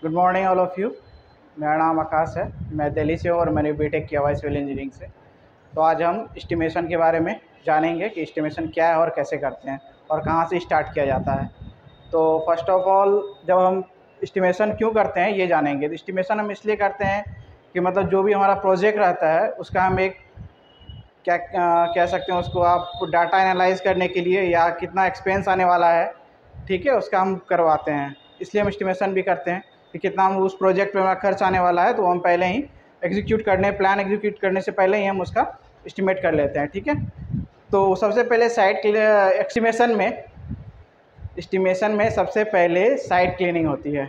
Good morning all of you. मेरा नाम आकाश है। मैं दिल्ली से हूँ और मैंने बीटेक किया हुआ है सिविल इंजीनियरिंग से। तो आज हम एस्टिमेशन के बारे में जानेंगे कि एस्टिमेशन क्या है और कैसे करते हैं और कहाँ से स्टार्ट किया जाता है। तो फर्स्ट ऑफ ऑल जब हम एस्टिमेशन क्यों करते हैं ये जानेंगे। तो एस्टिमेशन हम इसलिए करते हैं कि मतलब जो भी हमारा प्रोजेक्ट रहता है उसका हम एक क्या कह सकते हैं उसको आप डाटा एनालाइज़ करने के लिए या कितना एक्सपेंस आने वाला है, ठीक है, उसका हम करवाते हैं। इसलिए हम एस्टिमेशन भी करते हैं कि कितना हम उस प्रोजेक्ट पे हमारा खर्च आने वाला है, तो हम पहले ही प्लान एग्जीक्यूट करने से पहले ही हम उसका एस्टिमेट कर लेते हैं, ठीक है। तो सबसे पहले एस्टिमेशन में सबसे पहले साइट क्लीनिंग होती है।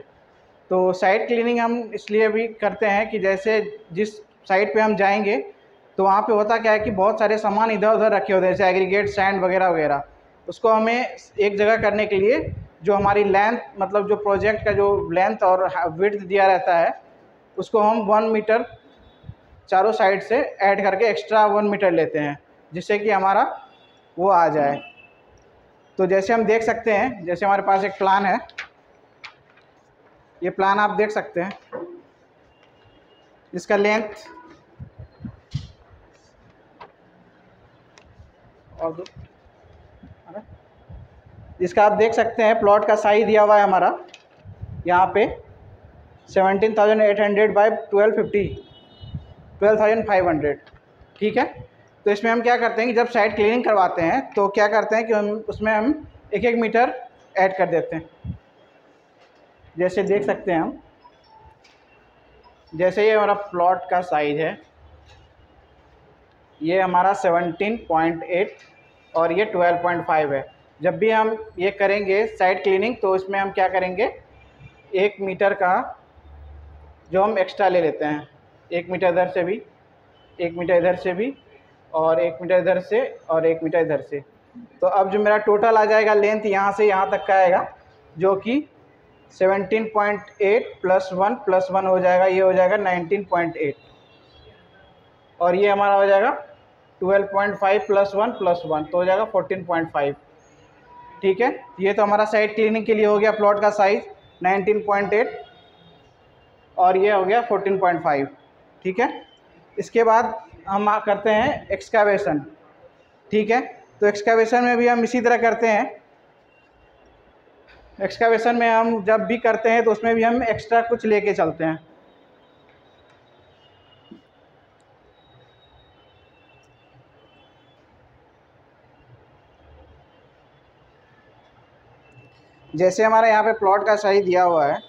तो साइट क्लीनिंग हम इसलिए भी करते हैं कि जैसे जिस साइट पे हम जाएंगे तो वहाँ पे होता क्या है कि बहुत सारे सामान इधर उधर रखे होते हैं, जैसे एग्रीगेट, सैंड वगैरह वगैरह। उसको हमें एक जगह करने के लिए जो हमारी लेंथ, मतलब जो प्रोजेक्ट का जो लेंथ और विड्थ दिया रहता है, उसको हम 1 मीटर चारों साइड से ऐड करके एक्स्ट्रा 1 मीटर लेते हैं, जिससे कि हमारा वो आ जाए। तो जैसे हम देख सकते हैं, जैसे हमारे पास एक प्लान है, ये प्लान आप देख सकते हैं। इसका लेंथ और दो, इसका आप देख सकते हैं प्लॉट का साइज दिया हुआ है हमारा यहाँ पे 17,800 बाई 12,500, ठीक है। तो इसमें हम क्या करते हैं कि जब साइट क्लीनिंग करवाते हैं तो क्या करते हैं कि हम एक एक मीटर ऐड कर देते हैं। जैसे देख सकते हैं हम, जैसे ये हमारा प्लॉट का साइज है, ये हमारा 17.8 और ये 12.5 है। जब भी हम ये करेंगे साइट क्लीनिंग तो इसमें हम क्या करेंगे, 1 मीटर का जो हम एक्स्ट्रा ले लेते हैं, 1 मीटर इधर से भी, 1 मीटर इधर से भी, और 1 मीटर इधर से, और 1 मीटर इधर से। तो अब जो मेरा टोटल आ जाएगा लेंथ यहाँ से यहाँ तक का आएगा, जो कि 17.8 + 1 हो जाएगा, ये हो जाएगा 19.8, और ये हमारा हो जाएगा 12.5 + 1 + 1 तो हो जाएगा 14.5, ठीक है। ये तो हमारा साइट क्लीनिंग के लिए हो गया प्लॉट का साइज 19.8 और ये हो गया 14.5, ठीक है। इसके बाद हम करते हैं एक्सकावेशन, ठीक है। तो एक्सकावेशन में भी हम इसी तरह करते हैं। एक्सकावेशन में हम जब भी करते हैं तो उसमें भी हम एक्स्ट्रा कुछ लेके चलते हैं। जैसे हमारे यहाँ पे प्लॉट का साइज दिया हुआ है,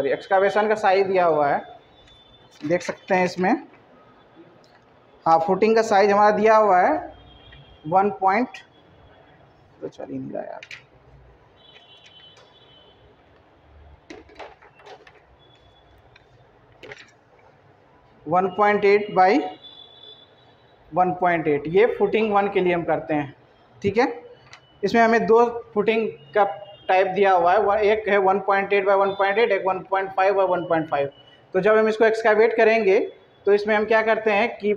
एक्सकावेशन का साइज दिया हुआ है, देख सकते हैं इसमें। हाँ, फुटिंग का साइज हमारा दिया हुआ है 1 पॉइंट, तो चल ही नहीं रहा यार, 1.8 बाई 1.8, ये फुटिंग 1 के लिए हम करते हैं, ठीक है। इसमें हमें 2 फुटिंग का टाइप दिया हुआ है, एक है 1.8 बाई 1.8, एक 1.5 बाई 1.5। तो जब हम इसको एक्सकावेट करेंगे तो इसमें हम क्या करते हैं कि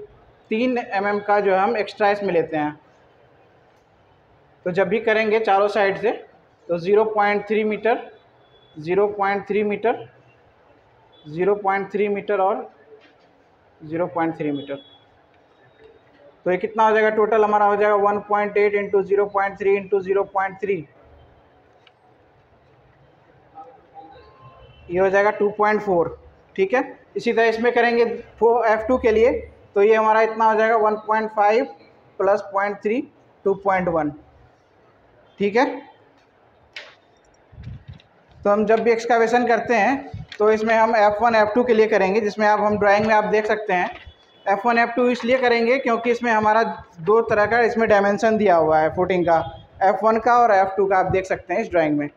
3 mm का जो हम एक्स्ट्रा इसमें लेते हैं। तो जब भी करेंगे चारों साइड से तो 0.3 मीटर, 0.3 मीटर, 0.3 मीटर और 0.3 मीटर। तो ये कितना हो जाएगा, टोटल हमारा हो जाएगा 1.8 इंटू 0.3 इंटू 0.3, ये हो जाएगा 2.4, ठीक है। इसी तरह इसमें करेंगे F2 के लिए, तो ये हमारा इतना हो जाएगा 1.5 + 0.3 2.1, ठीक है। तो हम जब भी एक्सकावेशन करते हैं तो इसमें हम F1 F2 के लिए करेंगे, जिसमें हम ड्राइंग में आप देख सकते हैं। F1 F2 इसलिए करेंगे क्योंकि इसमें हमारा 2 तरह का इसमें डायमेंशन दिया हुआ है फुटिंग का, F1 का और F2 का, आप देख सकते हैं इस ड्राइंग में।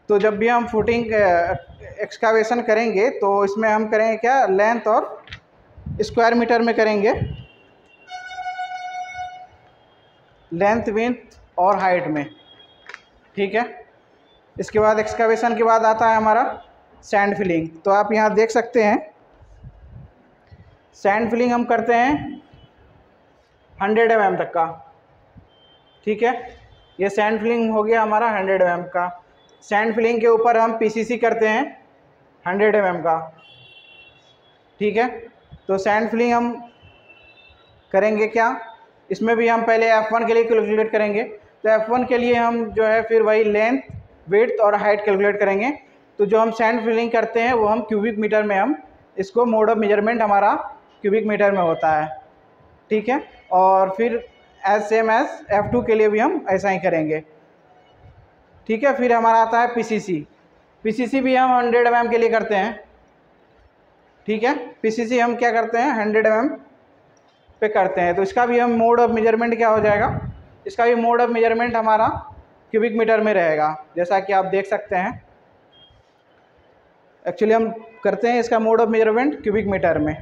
तो जब भी हम फुटिंग एक्सकावेशन करेंगे तो इसमें हम करेंगे क्या, लेंथ और स्क्वायर मीटर में करेंगे, लेंथ, विड्थ और हाइट में, ठीक है। इसके बाद एक्सकावेशन के बाद आता है हमारा सैंड फिलिंग। तो आप यहाँ देख सकते हैं सैंड फिलिंग हम करते हैं 100 mm तक का, ठीक है। ये सैंड फिलिंग हो गया हमारा 100 mm का। सैंड फिलिंग के ऊपर हम पीसीसी करते हैं 100 mm का, ठीक है। तो सैंड फिलिंग हम करेंगे क्या, इसमें भी हम पहले F1 के लिए कैलकुलेट करेंगे। तो F1 के लिए हम जो है फिर वही लेंथ, विड्थ और हाइट कैलकुलेट करेंगे। तो जो हम सैंड फिलिंग करते हैं वो हम क्यूबिक मीटर में, हम इसको मोड ऑफ मेजरमेंट हमारा क्यूबिक मीटर में होता है, ठीक है। और फिर सेम एज F2 के लिए भी हम ऐसा ही करेंगे, ठीक है। फिर हमारा आता है पीसीसी। पीसीसी भी हम 100 mm के लिए करते हैं, ठीक है। पीसीसी हम क्या करते हैं 100 mm पे करते हैं। तो इसका भी हम मोड ऑफ मेजरमेंट क्या हो जाएगा, इसका भी मोड ऑफ मेजरमेंट हमारा क्यूबिक मीटर में रहेगा, जैसा कि आप देख सकते हैं। एक्चुअली हम करते हैं इसका mode of measurement cubic metre में,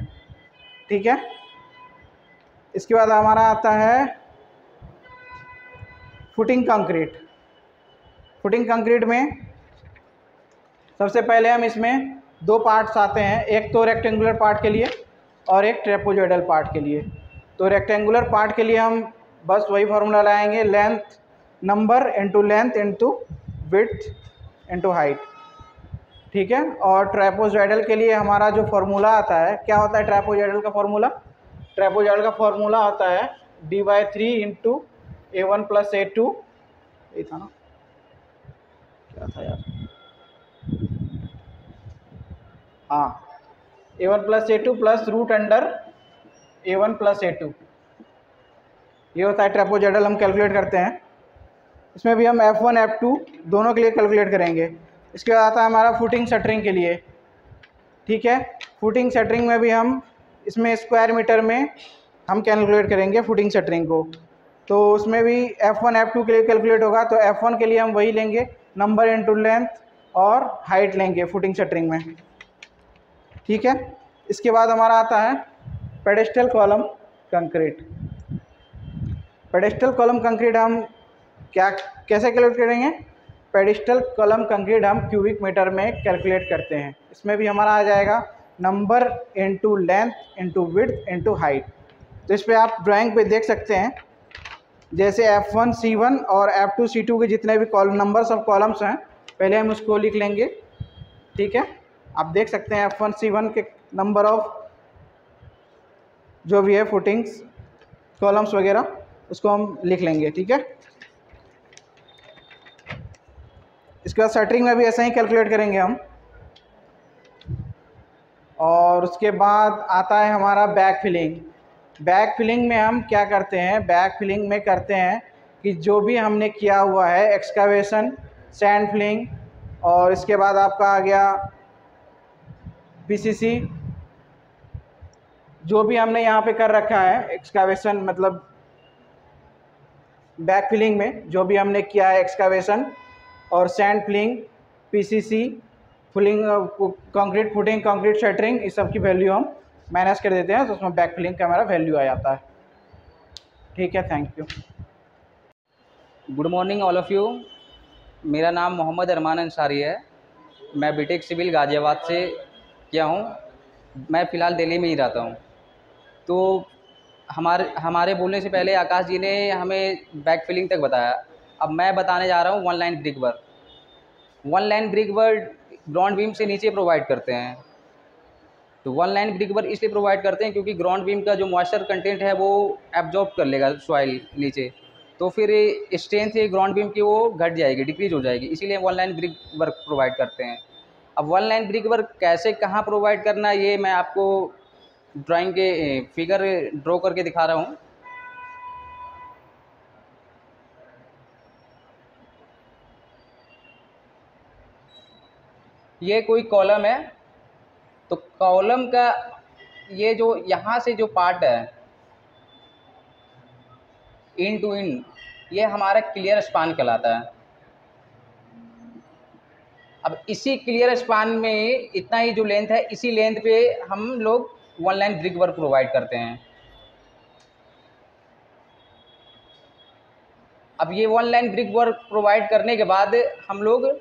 ठीक है। इसके बाद हमारा आता है फुटिंग कंक्रीट। फुटिंग कंक्रीट में सबसे पहले हम इसमें दो पार्ट्स आते हैं, एक तो रेक्टेंगुलर पार्ट के लिए और एक ट्रेपोजॉइडल पार्ट के लिए। तो रेक्टेंगुलर पार्ट के लिए हम बस वही फार्मूला लाएंगे, length number into length into width into height, ठीक है। और ट्रेपोजॉइडल के लिए हमारा जो फार्मूला आता है, क्या होता है ट्रेपोजॉइडल का फार्मूला, ट्रेपोजॉइडल का फार्मूला होता है D/3 इंटू A1 + A2, ये था ना, क्या था यार, हाँ, A1 + A2 + √A1 + A2, ये होता है ट्रेपोजॉइडल। हम कैलकुलेट करते हैं, इसमें भी हम F1 F2 दोनों के लिए कैलकुलेट करेंगे। इसके बाद आता है हमारा फुटिंग शटरिंग के लिए, ठीक है। फुटिंग शटरिंग में भी हम इसमें स्क्वायर मीटर में हम कैलकुलेट करेंगे फुटिंग शटरिंग को। तो उसमें भी F1 F2 के लिए कैलकुलेट होगा। तो F1 के लिए हम वही लेंगे, नंबर इंटू लेंथ और हाइट लेंगे फुटिंग शटरिंग में, ठीक है। इसके बाद हमारा आता है pedestal column concrete. Pedestal column concrete हम क्या कैसे कैलकुलेट करेंगे, पेडेस्टल कॉलम कंक्रीट हम क्यूबिक मीटर में कैलकुलेट करते हैं। इसमें भी हमारा आ जाएगा number into length into width into height. तो इस पर आप ड्राइंग पे देख सकते हैं, जैसे F1 C1 और F2 C2 के जितने भी कॉलम नंबर्स ऑफ कॉलम्स हैं, पहले हम उसको लिख लेंगे, ठीक है। आप देख सकते हैं F1 C1 के नंबर ऑफ जो भी है फुटिंग्स कॉलम्स वगैरह, उसको हम लिख लेंगे, ठीक है। इसके बाद शटरिंग में भी ऐसा ही कैलकुलेट करेंगे हम। और उसके बाद आता है हमारा बैक फिलिंग। बैक फिलिंग में हम क्या करते हैं, बैक फिलिंग में करते हैं कि जो भी हमने किया हुआ है एक्सकावेशन, सैंड फिलिंग, और इसके बाद आपका आ गया पीसीसी, जो भी हमने यहाँ पे कर रखा है एक्सकावेशन, मतलब बैक फिलिंग में जो भी हमने किया है एक्सकावेशन और sand filling, PCC, filling, concrete footing, concrete shuttering, इस सब की वैल्यू हम माइनस कर देते हैं, तो उसमें बैक फिलिंग का हमारा वैल्यू आ जाता है, ठीक है। Thank you. Good morning all of you. मेरा नाम मोहम्मद अरमान अंसारी है। मैं बीटेक सिविल गाज़ियाबाद से किया हूँ। मैं फ़िलहाल दिल्ली में ही रहता हूँ। तो हमारे बोलने से पहले आकाश जी ने हमें बैक फिलिंग तक बताया। अब मैं बताने जा रहा हूँ one line brick work. One line brick work ground beam से नीचे प्रोवाइड करते हैं। तो वन लाइन ब्रिक वर्क इसलिए प्रोवाइड करते हैं क्योंकि ग्राउंड बीम का जो मॉइस्चर कंटेंट है वो एब्जॉर्ब कर लेगा सॉइल नीचे, तो फिर स्ट्रेंथ ग्राउंड बीम की वो घट जाएगी, डिक्रीज हो जाएगी, इसीलिए one line brick work provide करते हैं। अब वन लाइन ब्रिक वर्क कैसे कहाँ प्रोवाइड करना है ये मैं आपको ड्राइंग के फिगर ड्रॉ करके दिखा रहा हूँ। ये कोई कॉलम है, तो कॉलम का ये जो यहाँ से जो पार्ट है इन टू इन, ये हमारा क्लियर स्पान कहलाता है। अब इसी क्लियर स्पान में इतना ही जो लेंथ है, इसी लेंथ पे हम लोग one line brick work provide करते हैं। अब ये one line brick work provide करने के बाद हम लोग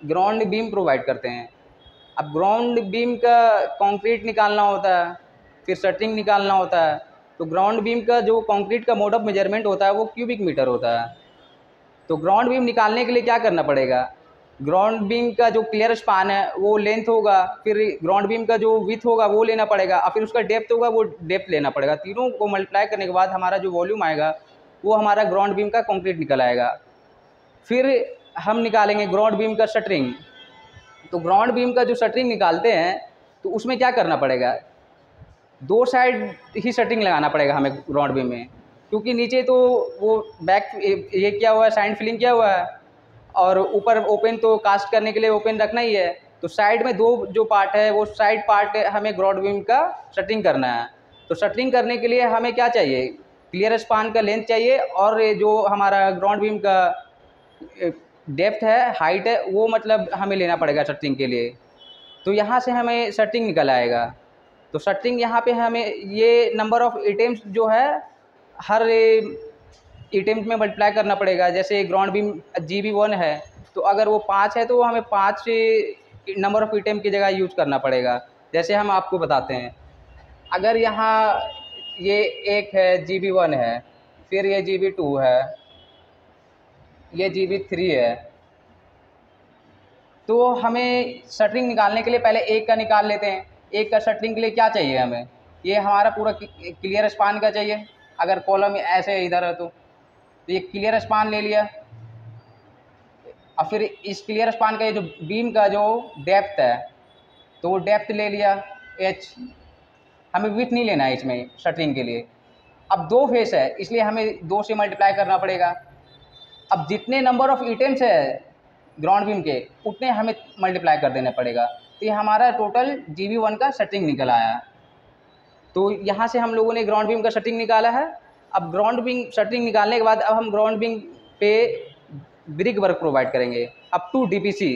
ग्राउंड बीम प्रोवाइड करते हैं। अब ग्राउंड बीम का कंक्रीट निकालना होता है, फिर शटरिंग निकालना होता है। तो ग्राउंड बीम का जो कंक्रीट का मोड ऑफ मेजरमेंट होता है वो क्यूबिक मीटर होता है। तो ग्राउंड बीम निकालने के लिए क्या करना पड़ेगा, ग्राउंड बीम का जो क्लियर स्पान है वो लेंथ होगा, फिर ग्राउंड बीम का जो विथ होगा वो लेना पड़ेगा, और फिर उसका डेप्थ होगा वो डेप्थ लेना पड़ेगा। तीनों को मल्टीप्लाई करने के बाद हमारा जो वॉल्यूम आएगा वो हमारा ग्राउंड बीम का कंक्रीट निकल आएगा। फिर हम निकालेंगे ग्राउंड बीम का शटरिंग। तो ग्राउंड बीम का जो शटरिंग निकालते हैं तो उसमें क्या करना पड़ेगा, 2 साइड ही शटरिंग लगाना पड़ेगा हमें ग्राउंड बीम में, क्योंकि नीचे तो वो बैक ये क्या हुआ है, साइड फिलिंग किया हुआ है, और ऊपर ओपन तो कास्ट करने के लिए ओपन रखना ही है। तो साइड में 2 जो पार्ट है वो साइड पार्ट हमें ग्राउंड बीम का शटरिंग करना है। तो शटरिंग करने के लिए हमें क्या चाहिए, क्लियर स्पान का लेंथ चाहिए, और जो हमारा ग्राउंड बीम का डेप्थ है, हाइट है, वो मतलब हमें लेना पड़ेगा शटरिंग के लिए। तो यहाँ से हमें शटरिंग निकल आएगा। तो शटरिंग यहाँ पे हमें ये नंबर ऑफ़ आइटम्स जो है हर आइटम्स में मल्टीप्लाई करना पड़ेगा। जैसे ग्राउंड बीम GB1 है तो अगर वो 5 है तो हमें 5 नंबर ऑफ़ आइटम की जगह यूज करना पड़ेगा। जैसे हम आपको बताते हैं, अगर यहाँ ये 1 है GB1 है, फिर ये GB2 है, ये GB3 है, तो हमें शटरिंग निकालने के लिए पहले 1 का निकाल लेते हैं। 1 का शटरिंग के लिए क्या चाहिए हमें, ये हमारा पूरा क्लियर स्पान का चाहिए। अगर कॉलम ऐसे इधर है तो ये क्लियर स्पान ले लिया, और फिर इस क्लियर स्पान का ये जो बीम का जो डेप्थ है तो वो डेप्थ ले लिया h। हमें विड्थ नहीं लेना है इसमें शटरिंग के लिए। अब 2 फेस है इसलिए हमें 2 से मल्टीप्लाई करना पड़ेगा। अब जितने नंबर ऑफ़ आइटम्स है ग्राउंड बीम के उतने हमें मल्टीप्लाई कर देना पड़ेगा। तो ये हमारा टोटल GB1 का शटरिंग निकल आया। तो यहाँ से हम लोगों ने ग्राउंड बीम का शटरिंग निकाला है। अब ग्राउंड बीम शटरिंग निकालने के बाद अब हम ग्राउंड बीम पे ब्रिक वर्क प्रोवाइड करेंगे अप टू DPC।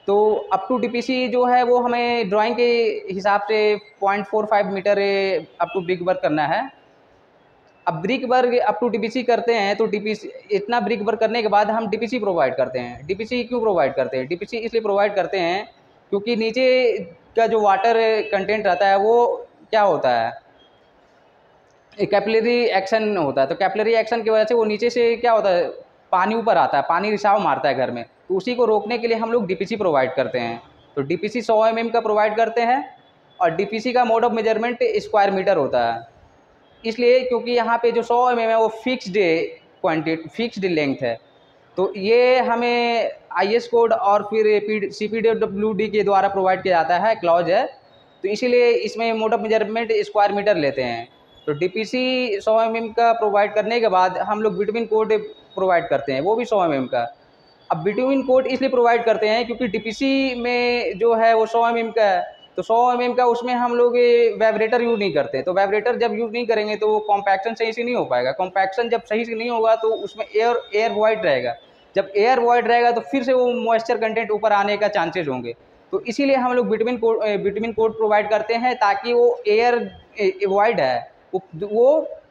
तो अप टू DPC जो है वो हमें ड्राइंग के हिसाब से 0.45 metre up to brick work करना है। अब brick work up to DPC करते हैं तो DPC इतना ब्रिक वर्क करने के बाद हम DPC प्रोवाइड करते हैं। DPC क्यों प्रोवाइड करते हैं, DPC इसलिए प्रोवाइड करते हैं क्योंकि नीचे का जो वाटर कंटेंट रहता है वो क्या होता है, कैपिलरी एक्शन होता है। तो कैपिलरी एक्शन की वजह से वो नीचे से क्या होता है, पानी ऊपर आता है, पानी रिसाव मारता है घर में, तो उसी को रोकने के लिए हम लोग DPC प्रोवाइड करते हैं। तो DPC 100 mm का प्रोवाइड करते हैं, और DPC का mode of measurement square metre होता है। इसलिए क्योंकि यहाँ पे जो 100 mm है वो फिक्स्ड क्वांटिटी, फिक्स्ड लेंथ है। तो ये हमें IS कोड और फिर CPWD के द्वारा प्रोवाइड किया जाता है, क्लॉज है। तो इसीलिए इसमें mode of measurement square metre लेते हैं। तो DPC 100 mm का प्रोवाइड करने के बाद हम लोग बिटवीन कोड प्रोवाइड करते हैं, वो भी 100 mm का। अब बिटवीन कोड इसलिए प्रोवाइड करते हैं क्योंकि DPC में जो है वो 100 mm का है, तो 100 mm का उसमें हम लोग वाइब्रेटर यूज़ नहीं करते। तो वाइब्रेटर जब यूज़ नहीं करेंगे तो वो कॉम्पैक्शन सही से नहीं हो पाएगा। कॉम्पैक्शन जब सही से नहीं होगा तो उसमें एयर वॉइड रहेगा। जब एयर वॉइड रहेगा तो फिर से वो मॉइस्चर कंटेंट ऊपर आने का चांसेस होंगे। तो इसीलिए हम लोग बिटवीन कोड प्रोवाइड करते हैं, ताकि वो एयर वॉइड है वो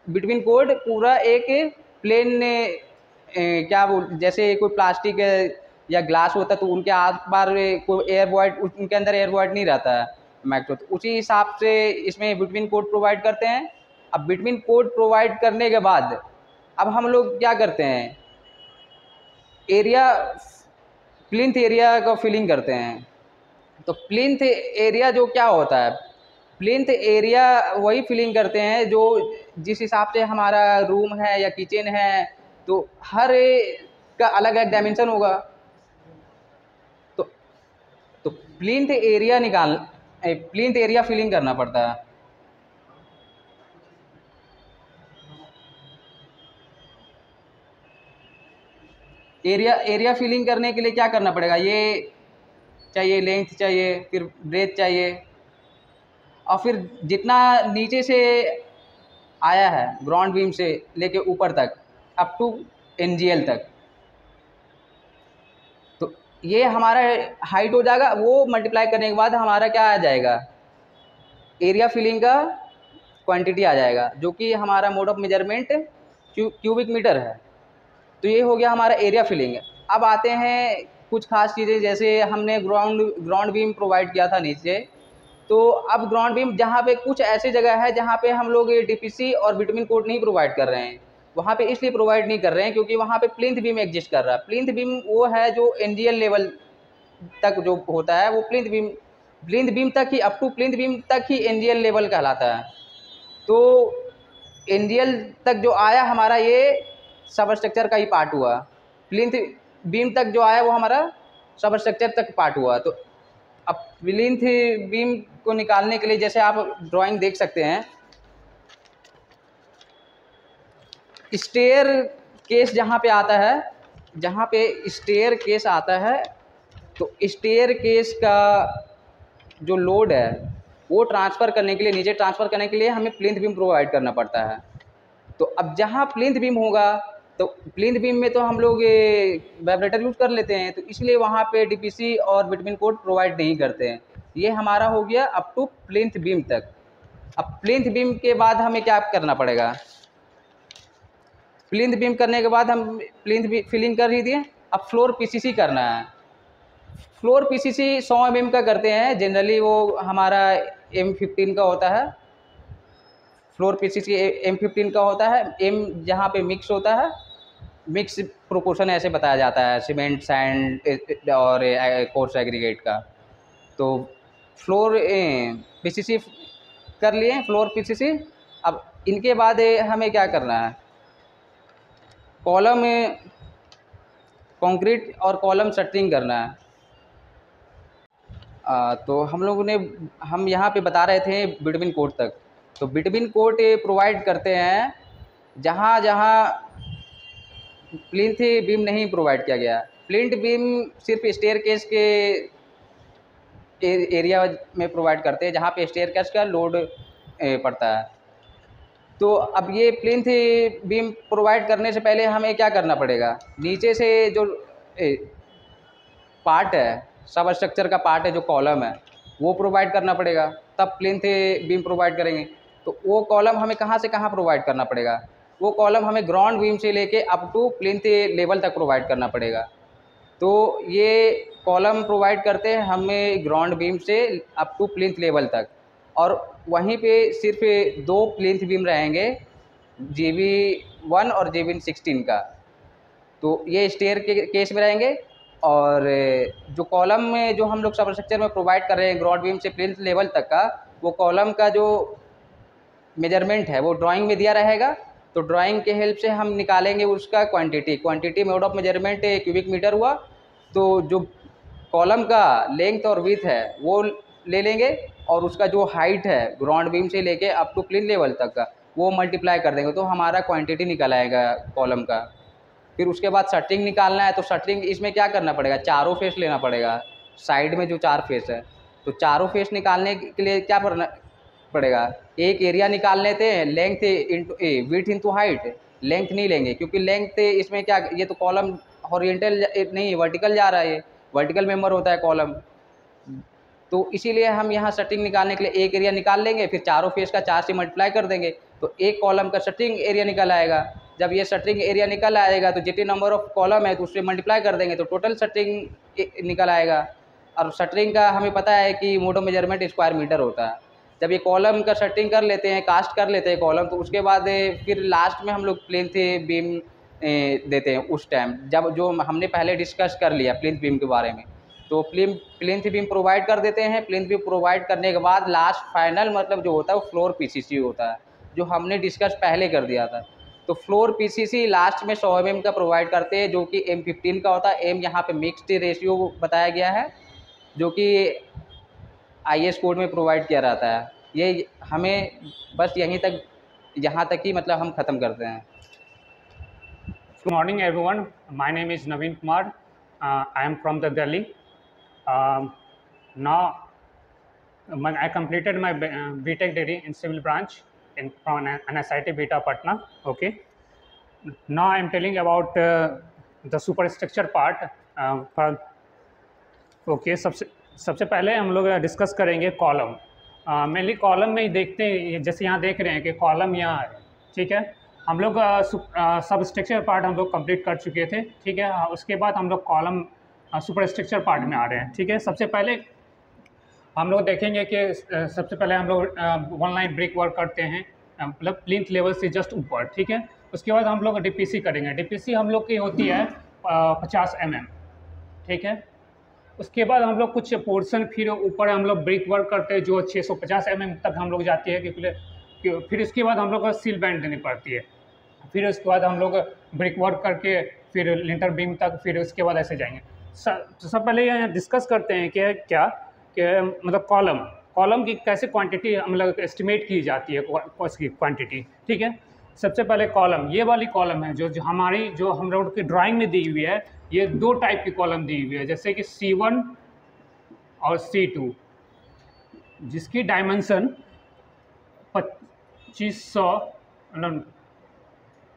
बिटवीन कोड पूरा एक प्लेन क्या बोल, जैसे कोई प्लास्टिक या ग्लास होता है तो उनके आस पार कोई एयर वॉइड, उनके अंदर एयर वॉइड नहीं रहता है मैक्रो। तो उसी हिसाब से इसमें बिटवीन कोड प्रोवाइड करते हैं। अब बिटवीन कोड प्रोवाइड करने के बाद अब हम लोग क्या करते हैं, एरिया प्लिंथ एरिया का फिलिंग करते हैं। तो प्लिंथ एरिया जो क्या होता है, प्लिंथ एरिया वही फिलिंग करते हैं जो जिस हिसाब से हमारा रूम है या किचन है, तो हर का अलग अलग डायमेंशन होगा। तो प्लिंथ एरिया फिलिंग करना पड़ता है। एरिया फिलिंग करने के लिए क्या करना पड़ेगा, ये चाहिए, लेंथ चाहिए, फिर ब्रेथ चाहिए, और फिर जितना नीचे से आया है ग्राउंड बीम से लेके ऊपर तक अप टू NGL तक, तो ये हमारा हाइट हो जाएगा। वो मल्टीप्लाई करने के बाद हमारा क्या आ जाएगा, एरिया फिलिंग का क्वांटिटी आ जाएगा, जो कि हमारा mode of measurement cubic metre है। तो ये हो गया हमारा एरिया फिलिंग। अब आते हैं कुछ खास चीज़ें, जैसे हमने ग्राउंड बीम प्रोवाइड किया था नीचे, तो अब ग्राउंड बीम जहाँ पे कुछ ऐसी जगह है जहाँ पे हम लोग DPC और बिटवीन कोड नहीं प्रोवाइड कर रहे हैं, वहाँ पे इसलिए प्रोवाइड नहीं कर रहे हैं क्योंकि वहाँ पे प्लिंथ बीम एग्जिस्ट कर रहा है। प्लिंथ बीम वो है जो एनजीएल लेवल तक जो होता है, वो प्लिंथ बीम तक ही, अप टू प्लिंथ बीम तक ही एनजीएल लेवल कहलाता है। तो एनजीएल तक जो आया हमारा, ये सब स्ट्रक्चर का ही पार्ट हुआ। प्लिंथ बीम तक जो आया वो हमारा सब स्ट्रक्चर तक पार्ट हुआ। तो अब प्लिंथ बीम को निकालने के लिए जैसे आप ड्राइंग देख सकते हैं, स्टेयर केस जहाँ पे आता है, जहाँ पे स्टेयर केस आता है, तो स्टेयर केस का जो लोड है वो ट्रांसफ़र करने के लिए, नीचे ट्रांसफ़र करने के लिए हमें प्लिंथ बीम प्रोवाइड करना पड़ता है। तो अब जहाँ प्लिंथ बीम होगा, तो प्लिंथ बीम में तो हम लोग वाइब्रेटर यूज़ कर लेते हैं, तो इसलिए वहाँ पे डीपीसी और बिटवीन कोड प्रोवाइड नहीं करते हैं। ये हमारा हो गया अप टू प्लिंथ बीम तक। अब प्लिंथ बीम के बाद हमें क्या करना पड़ेगा? प्लिंथ बीम करने के बाद हम प्लिंथ भी फिलिंग कर ही दिए, अब फ्लोर पीसीसी करना है। फ्लोर पीसीसी 100 mm का करते हैं जनरली, वो हमारा M15 का होता है। फ्लोर पीसीसी M15 का होता है। M जहाँ पे मिक्स होता है, मिक्स प्रोपोर्शन ऐसे बताया जाता है सीमेंट, सैंड और कोर्स एग्रीगेट का। तो फ्लोर पीसीसी कर लिए, फ्लोर पीसीसी। अब इनके बाद हमें क्या करना है? कॉलम कंक्रीट और कॉलम शटरिंग करना है। तो हम यहाँ पे बता रहे थे बिटवीन कोड तक। तो बिटवीन कोड प्रोवाइड करते हैं जहाँ जहाँ प्लिंथ बीम नहीं प्रोवाइड किया गया। प्लिंथ बीम सिर्फ स्टेयर केस के एरिया में प्रोवाइड करते हैं जहाँ पे स्टेयर केस का लोड पड़ता है। तो अब ये प्लिंथ बीम प्रोवाइड करने से पहले हमें क्या करना पड़ेगा? नीचे से जो पार्ट है, सब स्ट्रक्चर का पार्ट है, जो कॉलम है, वो प्रोवाइड करना पड़ेगा, तब प्लिंथ बीम प्रोवाइड करेंगे। तो वो कॉलम हमें कहाँ से कहाँ प्रोवाइड करना पड़ेगा? वो कॉलम हमें ग्राउंड बीम से लेके अप टू प्लिंथ लेवल तक प्रोवाइड करना पड़ेगा। तो ये कॉलम प्रोवाइड करते हैं हमें ग्राउंड बीम से अप टू प्लिंथ लेवल तक, और वहीं पे सिर्फ 2 प्लिंथ बीम रहेंगे, JB1 और JB16 का। तो ये स्टेयर के केस में रहेंगे। और जो कॉलम में जो हम लोग सब स्ट्रक्चर में प्रोवाइड कर रहे हैं ग्राउंड बीम से प्लिंथ लेवल तक का, वो कॉलम का जो मेजरमेंट है वो ड्राइंग में दिया रहेगा। तो ड्राइंग के हेल्प से हम निकालेंगे उसका quantity mode of measurement cubic metre हुआ। तो जो कॉलम का लेंथ और विड्थ है वो ले लेंगे, और उसका जो हाइट है ग्राउंड बीम से लेके अप टू प्लिंथ लेवल तक का, वो मल्टीप्लाई कर देंगे, तो हमारा क्वांटिटी निकल आएगा कॉलम का। फिर उसके बाद शटरिंग निकालना है। तो शटरिंग इसमें क्या करना पड़ेगा? चारों फेस लेना पड़ेगा, साइड में जो 4 फेस है। तो चारों फेस निकालने के लिए क्या करना पड़ेगा? एक एरिया निकाल लेते हैं, length into width into height. Length नहीं लेंगे क्योंकि लेंथ इसमें क्या, ये तो कॉलम हॉरिजॉन्टल नहीं, वर्टिकल जा रहा है, ये वर्टिकल मेंबर होता है कॉलम। तो इसीलिए हम यहाँ शटरिंग निकालने के लिए एक एरिया निकाल लेंगे, फिर चारों फेस का 4 से मल्टीप्लाई कर देंगे, तो एक कॉलम का शटरिंग एरिया निकल आएगा। जब ये शटरिंग एरिया निकल आएगा तो जितने नंबर ऑफ कॉलम है तो उससे मल्टीप्लाई कर देंगे, तो टोटल शटरिंग निकल आएगा। और शटरिंग का हमें पता है कि mode of measurement square metre होता है। जब ये कॉलम का शटरिंग कर लेते हैं, कास्ट कर लेते हैं कॉलम, तो उसके बाद फिर लास्ट में हम लोग प्लिंथ बीम देते हैं उस टाइम, जब जो हमने पहले डिस्कस कर लिया प्लिंथ बीम के बारे में। तो प्लिंथ बीम प्रोवाइड कर देते हैं। प्लिंथ बीम प्रोवाइड करने के बाद लास्ट फाइनल मतलब जो होता है वो फ्लोर पीसीसी होता है, जो हमने डिस्कस पहले कर दिया था। तो फ्लोर पीसीसी लास्ट में 100 mm का प्रोवाइड करते हैं, जो कि M15 का होता है। M यहाँ पे मिक्स्ड रेशियो बताया गया है, जो कि IS कोड में प्रोवाइड किया रहता है। ये हमें बस यहीं तक, यहाँ तक ही मतलब हम ख़त्म करते हैं। Good morning, everyone. My name is Naveen Kumar. I am from the Delhi. Now, I completed my BTech degree in civil branch from NSIT Beta Patna. Okay. Now I am telling about the superstructure part. Okay. सबसे पहले हम लोग discuss करेंगे column. Mainly column में ही देखते हैं, जैसे यहाँ देख रहे हैं कि कॉलम यहाँ है, ठीक है। हम लोग सब स्ट्रक्चर पार्ट हम लोग कंप्लीट कर चुके थे, ठीक है। उसके बाद हम लोग कॉलम सुपर स्ट्रक्चर पार्ट में आ रहे हैं, ठीक है। सबसे पहले हम लोग देखेंगे कि सबसे पहले हम लोग 1 लाइन ब्रिक वर्क करते हैं, मतलब प्लिंथ लेवल से जस्ट ऊपर, ठीक है। उसके बाद हम लोग डीपीसी करेंगे। डीपीसी हम लोग की होती है 50 mm, ठीक है। उसके बाद हम लोग कुछ पोर्शन फिर ऊपर हम लोग ब्रिक वर्क करते हैं जो 650 mm तक हम लोग जाती है, क्योंकि फिर उसके बाद हम लोग को सील बैंड देनी पड़ती है। फिर उसके बाद हम लोग ब्रिक वर्क करके फिर लिंटर बीम तक, फिर उसके बाद ऐसे जाएंगे। तो सब पहले यहाँ डिस्कस करते हैं कि क्या कि मतलब कॉलम की कैसे क्वांटिटी मतलब एस्टिमेट की जाती है, उसकी क्वांटिटी, ठीक है। सबसे पहले कॉलम, ये वाली कॉलम है जो हमारी जो हम लोग की ड्राइंग में दी हुई है, ये 2 टाइप की कॉलम दी हुई है, जैसे कि C1 और C2, जिसकी डायमेंशन 2500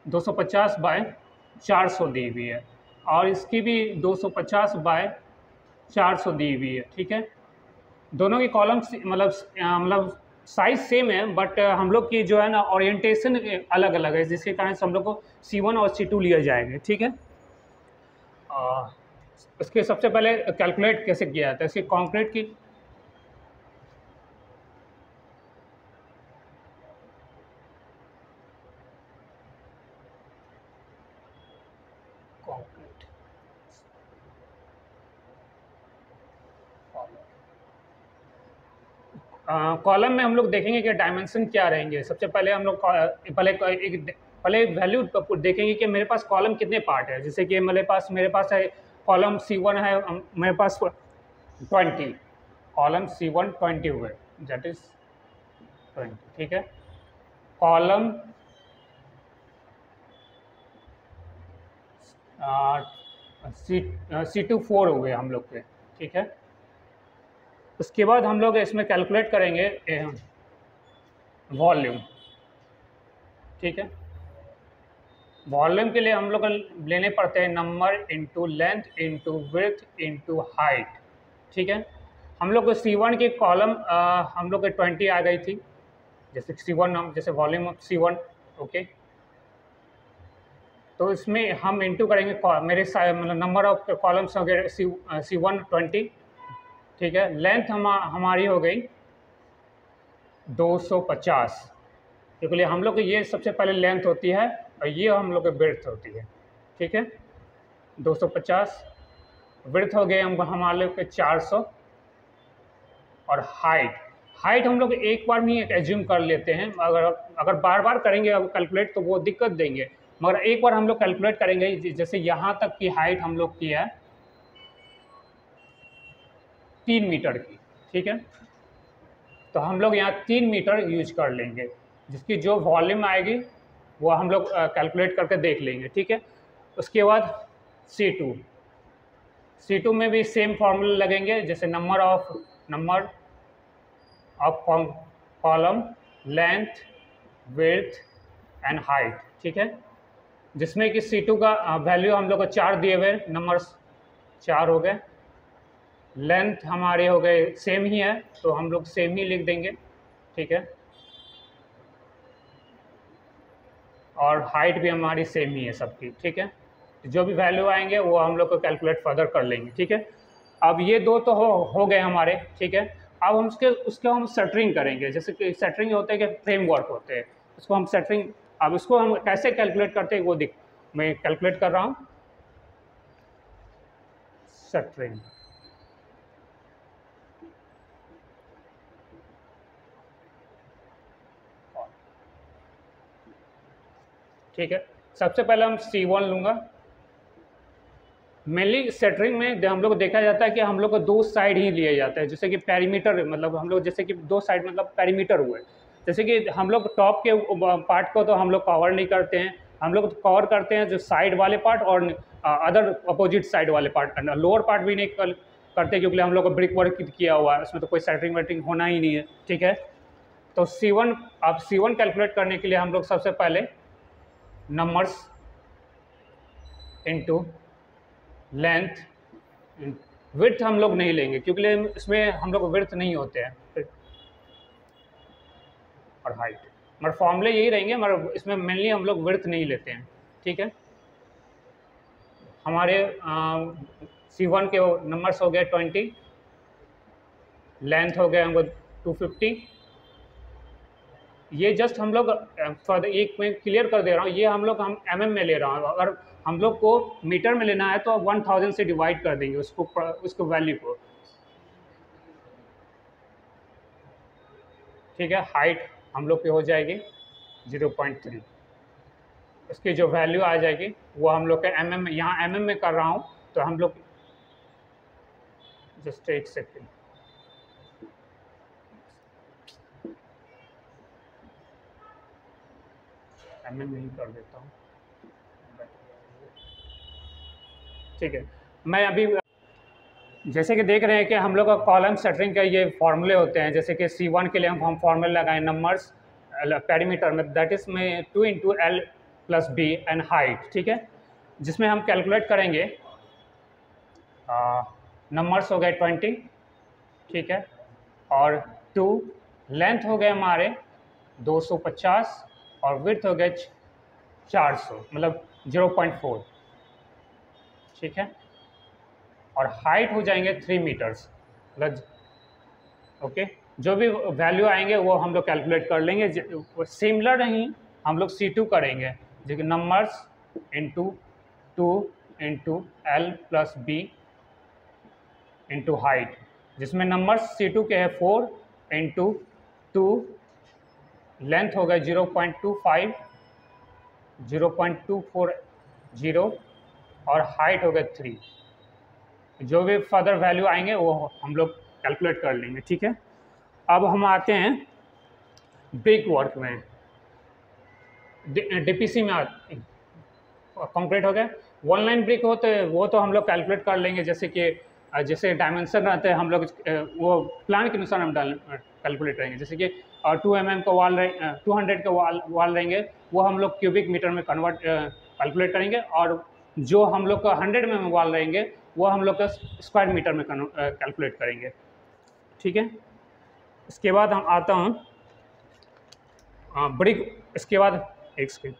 250 बाय 400 दी हुई है, और इसकी भी 250 बाय 400 दी हुई है, ठीक है। दोनों की कॉलम मतलब साइज सेम है, बट हम लोग की जो है ना ओरिएंटेशन अलग अलग है, जिसके कारण से हम लोग को C1 और C2 लिया जाएंगे, ठीक है। इसके सबसे पहले कैलकुलेट कैसे किया जाता है, इसकी कंक्रीट की कॉलम में हम लोग देखेंगे कि डायमेंशन क्या रहेंगे। सबसे पहले हम लोग पहले वैल्यू देखेंगे कि मेरे पास कॉलम कितने पार्ट है। जैसे कि मेरे पास है कॉलम C1 है, मेरे पास 20, कॉलम C1 20 हुए, दैट इज 20, ठीक है। कॉलम C2 4 हुए हम लोग के, ठीक है। उसके बाद हम लोग इसमें कैलकुलेट करेंगे वॉल्यूम, ठीक है। वॉल्यूम के लिए हम लोग लेने पड़ते हैं number into length into width into height, ठीक है। हम लोग को C1 की कॉलम हम लोग के 20 आ गई थी, जैसे C1 जैसे वॉल्यूम ऑफ C1, ओके। तो इसमें हम इंटू करेंगे मेरे मतलब नंबर ऑफ कॉलम्स हो गए C1 20, ठीक है। लेंथ हमारी हो गई 250, क्योंकि हम लोग को ये सबसे पहले लेंथ होती है और ये हम लोग की विड्थ होती है, ठीक है। 250 विड्थ हो गए हमारे लोग के 400, और हाइट हम लोग एक बार में एज्यूम कर लेते हैं। अगर बार बार करेंगे अब कैलकुलेट तो वो दिक्कत देंगे, मगर एक बार हम लोग कैलकुलेट करेंगे। जैसे यहाँ तक की हाइट हम लोग की है 3 मीटर की, ठीक है। तो हम लोग यहाँ 3 मीटर यूज कर लेंगे, जिसकी जो वॉल्यूम आएगी वो हम लोग कैलकुलेट करके देख लेंगे, ठीक है। उसके बाद C2 में भी सेम फार्मूला लगेंगे, जैसे number of column, length, width and height, ठीक है। जिसमें कि C2 का वैल्यू हम लोग को 4 दिए हुए, नंबर्स 4 हो गए। लेंथ हमारे हो गए सेम ही है, तो हम लोग सेम ही लिख देंगे, ठीक है। और हाइट भी हमारी सेम ही है सबकी, ठीक है। जो भी वैल्यू आएंगे वो हम लोग को कैलकुलेट फर्दर कर लेंगे, ठीक है। अब ये दो तो हो गए हमारे, ठीक है। अब हम उसके हम सेटरिंग करेंगे। जैसे कि सेटरिंग होते हैं कि फ्रेमवर्क होते हैं, उसको हम सेटरिंग, अब उसको हम कैसे कैलकुलेट करते हैं वो मैं कैलकुलेट कर रहा हूँ। सेटरिंग, ठीक है। सबसे पहले हम C1 लूँगा। मेनली सेटरिंग में हम लोग देखा जाता है कि हम लोग को 2 साइड ही लिए जाता है, जैसे कि पेरीमीटर, मतलब हम लोग जैसे कि 2 साइड मतलब पेरीमीटर हुए। जैसे कि हम लोग टॉप के पार्ट को तो हम लोग कवर नहीं करते हैं, हम लोग कवर करते हैं जो साइड वाले पार्ट और अदर अपोजिट साइड वाले पार्ट। लोअर पार्ट भी नहीं करते, क्योंकि हम लोग को ब्रिक वर्क किया हुआ है, उसमें तो कोई सेटरिंग वेटरिंग होना ही नहीं है, ठीक है। तो C1 कैलकुलेट करने के लिए हम लोग सबसे पहले नंबर्स इनटू लेंथ, विड्थ हम लोग नहीं लेंगे क्योंकि इसमें हम लोग विड्थ नहीं होते हैं, और हाइट, मगर फॉर्मूले यही रहेंगे, मगर इसमें मेनली हम लोग विड्थ नहीं लेते हैं, ठीक है। हमारे C1 के नंबर्स हो गए 20, लेंथ हो गया हमको 250, ये जस्ट हम लोग फॉर एक मैं क्लियर कर दे रहा हूँ, ये हम mm में ले रहा हूँ। अगर हम लोग को मीटर में लेना है तो 1000 से डिवाइड कर देंगे उसको वैल्यू को। ठीक है, हाइट हम लोग की हो जाएगी 0.3, उसकी जो वैल्यू आ जाएगी वो हम लोग के mm में, यहाँ mm में कर रहा हूँ तो हम लोग जस्ट एक सेकेंड, mm में ही कर देता हूँ। ठीक है, मैं अभी जैसे कि देख रहे हैं कि हम लोग का कॉलम सेटरिंग के ये फॉर्मूले होते हैं, जैसे कि C1 के लिए हम फॉर्मूले लगाएं नंबर्स पेरीमीटर में, दैट इज में 2 into L plus B and height. ठीक है, जिसमें हम कैलकुलेट करेंगे नंबर्स हो गए 20, ठीक है, और 2 लेंथ हो गए हमारे 250 और विड्थ हो गए 400 मतलब 0.4। ठीक है, और हाइट हो जाएंगे 3 मीटर्स मतलब ओके। जो भी वैल्यू आएंगे वो हम लोग कैलकुलेट कर लेंगे। सिमिलर ही हम लोग C2 करेंगे, जो कि numbers into 2 into L plus B into height, जिसमें नंबर्स C2 के हैं 4 इंटू 2, लेंथ हो गए 0.25 0.240 और हाइट हो गए 3। जो भी फर्दर वैल्यू आएंगे वो हम लोग कैलकुलेट कर लेंगे। ठीक है, अब हम आते हैं ब्रिक वर्क में, डीपीसी में कंक्रीट हो गया। 1 लाइन ब्रिक हो तो वो तो हम लोग कैलकुलेट कर लेंगे, जैसे कि जैसे डायमेंशन रहते हैं हम लोग वो प्लान के अनुसार हम कैलकुलेट करेंगे। जैसे कि 2 mm का वॉल 200 का वॉल रहेंगे, वो हम लोग क्यूबिक मीटर में कन्वर्ट कैलकुलेट करेंगे, और जो हम लोग का 100 mm वॉल रहेंगे वो हम लोग का स्क्वायर मीटर में कैलकुलेट करेंगे। ठीक है, इसके बाद हम आता हूँ ब्रिक, इसके बाद एक सेकेंड,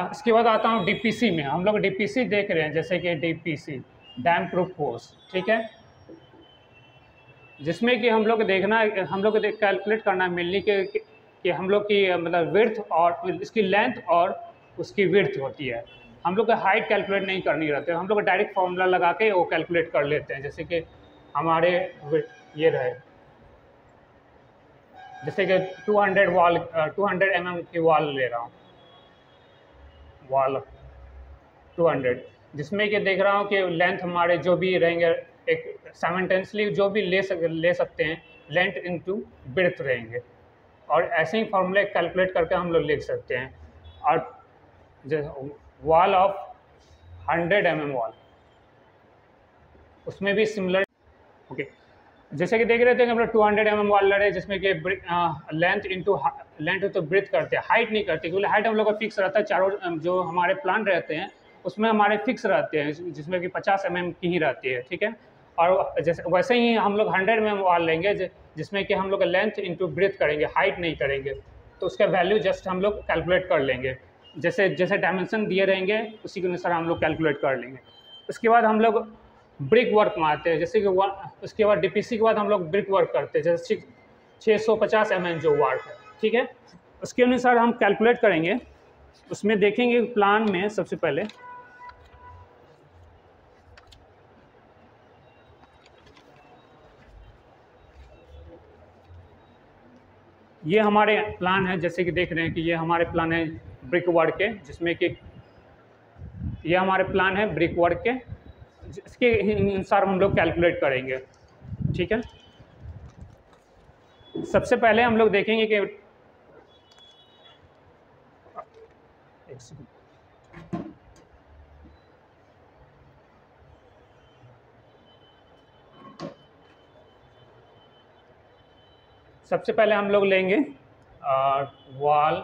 इसके बाद आता हूँ डीपीसी में। हम लोग डीपीसी देख रहे हैं, जैसे कि डीपीसी डैम प्रूफ फोर्स। ठीक है, जिसमें कि हम लोग देखना हम लोग को कैलकुलेट करना है मेनली कि हम लोग की मतलब विड्थ और इसकी लेंथ और उसकी विड्थ होती है। हम लोग को हाइट कैलकुलेट नहीं करनी रहती है, हम लोग डायरेक्ट फार्मूला लगा के वो कैलकुलेट कर लेते हैं। जैसे कि हमारे ये रहे, जैसे कि 200 mm की वॉल ले रहा हूँ, वॉल 200, जिसमें कि देख रहा हूँ कि लेंथ हमारे जो भी रहेंगे एक साइमल्टेनियसली जो भी ले सकते हैं, लेंथ इनटू ब्रेड्थ रहेंगे, और ऐसे ही फॉर्मूले कैलकुलेट करके हम लोग लिख सकते हैं। और वॉल ऑफ 100 mm वॉल, उसमें भी सिमिलर ओके। जैसे कि देख रहे थे कि हम लोग 200 mm वॉल ले रहे हैं, जिसमें कि लेंथ तो ब्रेथ करते हैं, हाइट नहीं करते, क्योंकि हाइट हम लोग का फिक्स रहता है। चारों जो हमारे प्लान रहते हैं उसमें हमारे फिक्स रहते हैं, जिसमें कि 50 mm की ही रहती है। ठीक है, और जैसे वैसे ही हम लोग 100 mm वॉल लेंगे, जिसमें कि हम लोग लेंथ इंटू ब्रेथ करेंगे, हाइट नहीं करेंगे, तो उसका वैल्यू जस्ट हम लोग कैलकुलेट कर लेंगे। जैसे जैसे डायमेंशन दिए रहेंगे उसी के अनुसार हम लोग कैलकुलेट कर लेंगे। उसके बाद हम लोग ब्रिक वर्क में आते हैं, जैसे कि उसके बाद डीपीसी के बाद हम लोग ब्रिक वर्क करते हैं, जैसे 650 mm जो वर्क है। ठीक है, उसके अनुसार हम कैलकुलेट करेंगे। उसमें देखेंगे प्लान में सबसे पहले ये हमारे प्लान है, जैसे कि देख रहे हैं कि ये हमारे प्लान है ब्रिक वर्क के, जिसमें कि ये हमारे प्लान है ब्रिक वर्क के, इसके अनुसार हम लोग कैलकुलेट करेंगे। ठीक है, सबसे पहले हम लोग देखेंगे कि सबसे पहले हम लोग लेंगे वॉल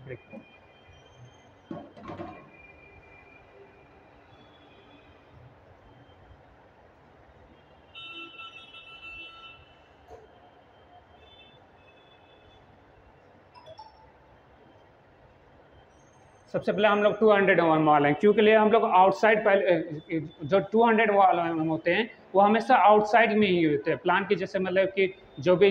ब्रिक, सबसे पहले हम लोग 200 mm वाले हैं, क्योंकि लिए हम लोग आउटसाइड पहले जो 200 वाले होते हैं वो हमेशा आउटसाइड में ही होते हैं प्लांट के, जैसे मतलब कि जो भी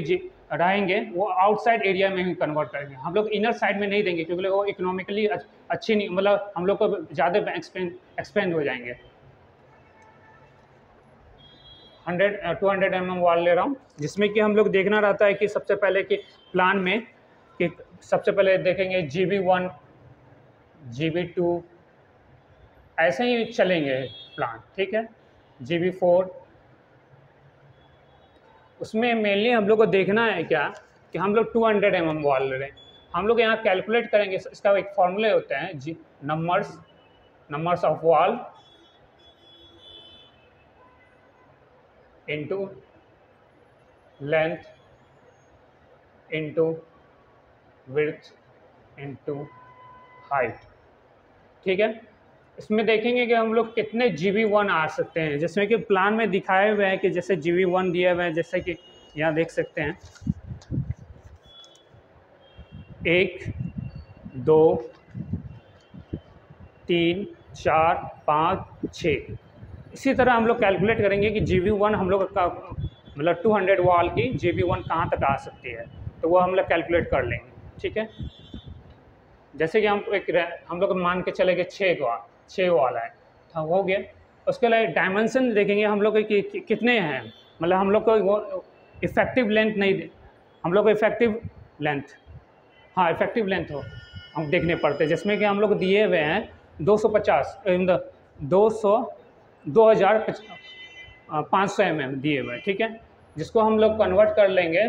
रहेंगे वो आउटसाइड एरिया में ही कन्वर्ट करेंगे, हम लोग इनर साइड में नहीं देंगे, क्योंकि वो इकोनॉमिकली अच्छी नहीं, मतलब हम लोग को ज़्यादा एक्सपेंड हो जाएंगे। 200 mm वाल ले रहा हूँ, जिसमें कि हम लोग देखना रहता है कि सबसे पहले कि प्लान में कि सबसे पहले देखेंगे GB1 GB2 ऐसे ही चलेंगे प्लान, ठीक है। GB4 उसमें मेनली हम लोग को देखना है क्या कि हम लोग 200 mm वॉल ले रहे हैं, हम लोग यहाँ कैलकुलेट करेंगे, इसका एक फॉर्मूले होते हैं जी, numbers of wall into length into width into height, ठीक है। इसमें देखेंगे कि हम लोग कितने GB1 आ सकते हैं, जिसमें कि प्लान में दिखाए हुए हैं कि जैसे GB1 दिए हुए हैं, जैसे कि यहाँ देख सकते हैं 1 2 3 4 5 6। इसी तरह हम लोग कैलकुलेट करेंगे कि GB1 हम लोग का मतलब 200 वॉल की GB1 कहाँ तक आ सकती है, तो वो हम लोग कैलकुलेट कर लेंगे, ठीक है। जैसे कि हम लोग मान के चले गए 6 वाला है, तो हो गया। उसके लिए डायमेंशन देखेंगे हम लोग कि कितने हैं, मतलब हम लोग को वो इफेक्टिव लेंथ नहीं दे, हम लोग को इफेक्टिव लेंथ, हाँ इफेक्टिव लेंथ हो हम देखने पड़ते हैं, जिसमें कि हम लोग दिए हुए हैं 250 200 2500 mm दिए हुए हैं, ठीक है। जिसको हम लोग कन्वर्ट कर लेंगे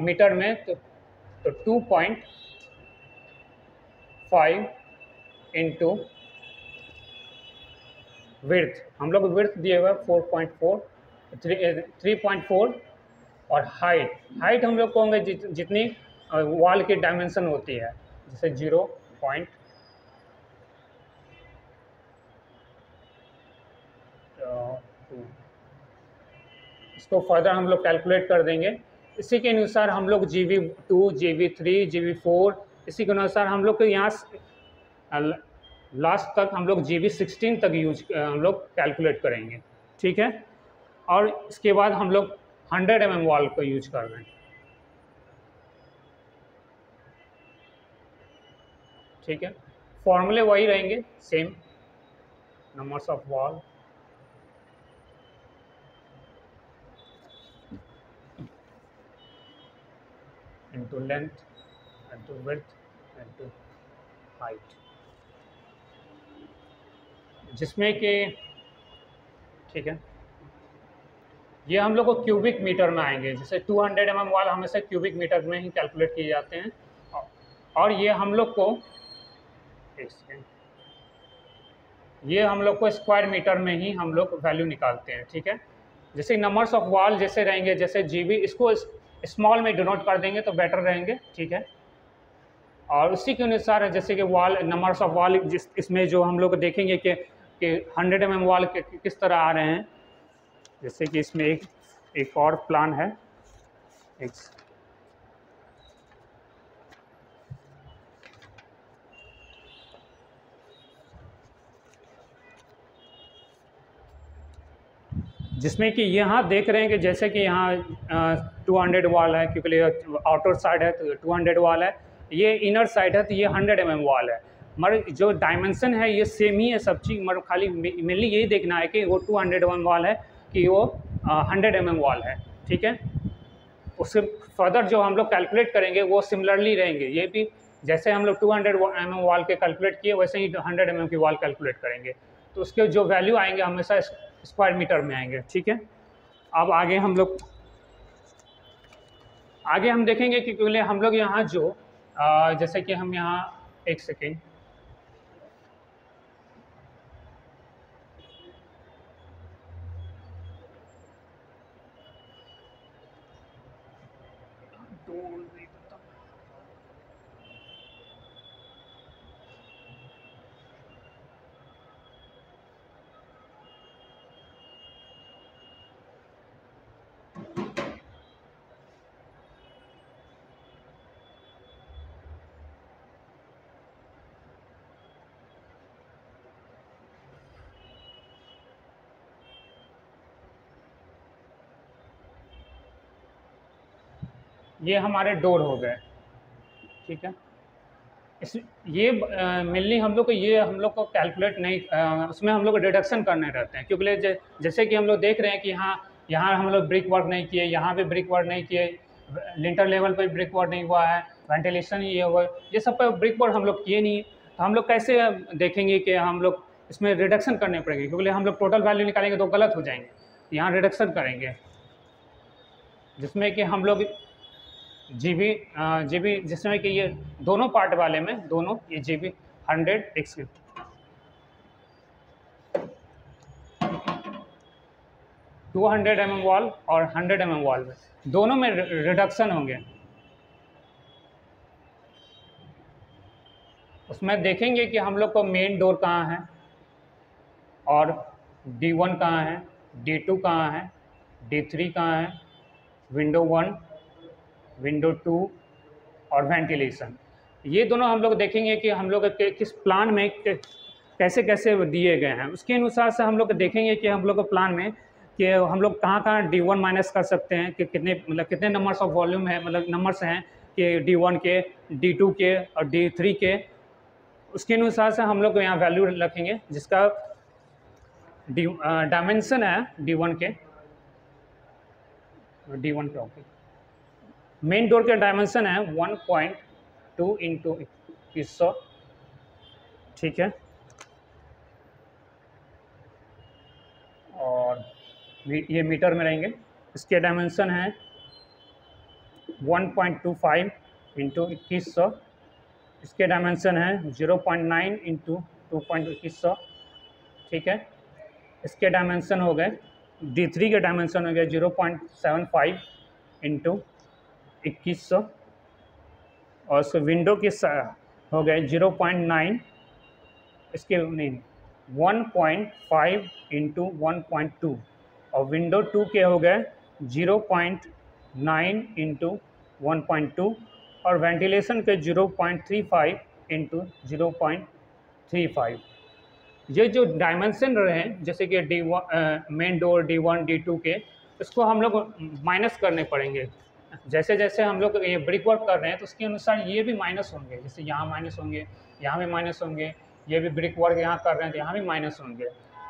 मीटर में, तो 2.5 इंटू विड्थ, हम लोग विड्थ दिए हुए 4.4 3.4, और हाइट हम लोग को होंगे जितनी वॉल की डायमेंशन होती है, जैसे 0.2, इसको फर्दर हम लोग कैलकुलेट कर देंगे। इसी के अनुसार हम लोग GB2 GB3 GB4 इसी के अनुसार हम लोग को यहाँ लास्ट तक हम लोग GB16 तक हम लोग कैलकुलेट करेंगे, ठीक है। और इसके बाद हम लोग 100 mm वॉल को यूज कर रहे हैं, ठीक है। फॉर्मूले वही रहेंगे same, numbers of wall into length into width into height, जिसमें कि ठीक है ये हम लोग को क्यूबिक मीटर में आएंगे, जैसे 200 mm वाल हमेशा क्यूबिक मीटर में ही कैलकुलेट किए जाते हैं, और ये हम लोग को स्क्वायर मीटर में ही हम लोग वैल्यू निकालते हैं, ठीक है। जैसे नंबर्स ऑफ वॉल जैसे रहेंगे, जैसे GB इसको स्मॉल में डिनोट कर देंगे तो बेटर रहेंगे, ठीक है। और उसी के अनुसार जैसे कि वॉल नंबर्स ऑफ वॉल इसमें जो हम लोग देखेंगे कि 100 mm वॉल किस तरह आ रहे हैं, जैसे कि इसमें एक और प्लान है, जिसमें कि यहाँ देख रहे हैं कि जैसे कि यहाँ 200 वॉल है, क्योंकि आउटर साइड है तो 200 वॉल है, ये इनर साइड है तो ये 100 mm वॉल है, मगर जो डायमेंशन है ये सेम ही है सब चीज़, मगर खाली मेनली यही देखना है कि वो 200 mm वॉल है कि वो 100 mm वॉल है, ठीक है। उससे फर्दर जो हम लोग कैलकुलेट करेंगे वो सिमिलरली रहेंगे, ये भी जैसे हम लोग 200 mm वॉल के कैलकुलेट किए वैसे ही 100 mm की वॉल कैलकुलेट करेंगे, तो उसके जो वैल्यू आएंगे हमेशा स्क्वायर मीटर में आएंगे, ठीक है। अब आगे हम देखेंगे कि हम लोग यहाँ जो जैसे कि हम यहाँ एक सेकेंड ये हमारे डोर हो गए, ठीक है। इस ये मेनली हम लोग को कैलकुलेट नहीं, उसमें हम लोग को डिडक्शन करने रहते हैं, क्योंकि जैसे कि हम लोग देख रहे हैं कि यहाँ हम लोग ब्रिक वर्क नहीं किए, यहाँ पे ब्रिक वर्क नहीं किए, लिंटर लेवल पे ब्रिक वर्क नहीं हुआ है, वेंटिलेशन ये हुआ, ये सब पर ब्रिक वर्क हम लोग किए नहीं। तो हम लोग कैसे देखेंगे कि हम लोग इसमें रिडक्शन करने पड़ेंगे, क्योंकि हम लोग टोटल वैल्यू निकालेंगे तो गलत हो जाएंगे। यहाँ रिडक्शन करेंगे जिसमें कि हम लोग जीबी जिसमें कि ये दोनों पार्ट वाले में, दोनों ये जीबी 100 200 mm वॉल और 100 mm वॉल में दोनों में रिडक्शन होंगे। उसमें देखेंगे कि हम लोग को मेन डोर कहाँ है और D1 कहाँ है, D2 कहाँ है, D3 कहाँ है, विंडो 1, विंडो 2 और वेंटिलेशन। ये दोनों हम लोग देखेंगे कि हम लोग किस प्लान में कैसे कैसे दिए गए हैं। उसके अनुसार से हम लोग देखेंगे कि हम लोग को प्लान में कि हम लोग कहाँ कहाँ D1 माइनस कर सकते हैं, कि कितने मतलब कितने नंबर्स ऑफ वॉल्यूम है, मतलब नंबर्स हैं कि D1 के, D2 के और D3 के। उसके अनुसार से हम लोग यहाँ वैल्यू रखेंगे जिसका डायमेंशन है D1 के ओके। मेन डोर के डायमेंशन है 1.2 इंटू 2100, ठीक है। और ये मीटर में रहेंगे। इसके डायमेंशन है 1.25 इंटू 2100। इसके डायमेंशन है 0.9 इंटू 2.2100, ठीक है। इसके डायमेंशन हो गए, D3 के डायमेंशन हो गए 0.75 इंटू 2100 और उसके विंडो के हो गए 0.9, इसके नहीं 1.5 इंटू 1.2 और विंडो 2 के हो गए 0.9 इंटू 1.2 और वेंटिलेशन के 0.35 इंटू 0.35। ये जो डायमेंशन रहे हैं जैसे कि D1 main door D1 D2 के, इसको हम लोग माइनस करने पड़ेंगे। जैसे जैसे हम लोग ये ब्रिक वर्क कर रहे हैं तो उसके अनुसार ये भी माइनस होंगे, जैसे यहाँ माइनस होंगे, यहाँ भी माइनस होंगे, ये भी ब्रिक वर्क यहाँ कर रहे हैं तो यहाँ भी माइनस होंगे।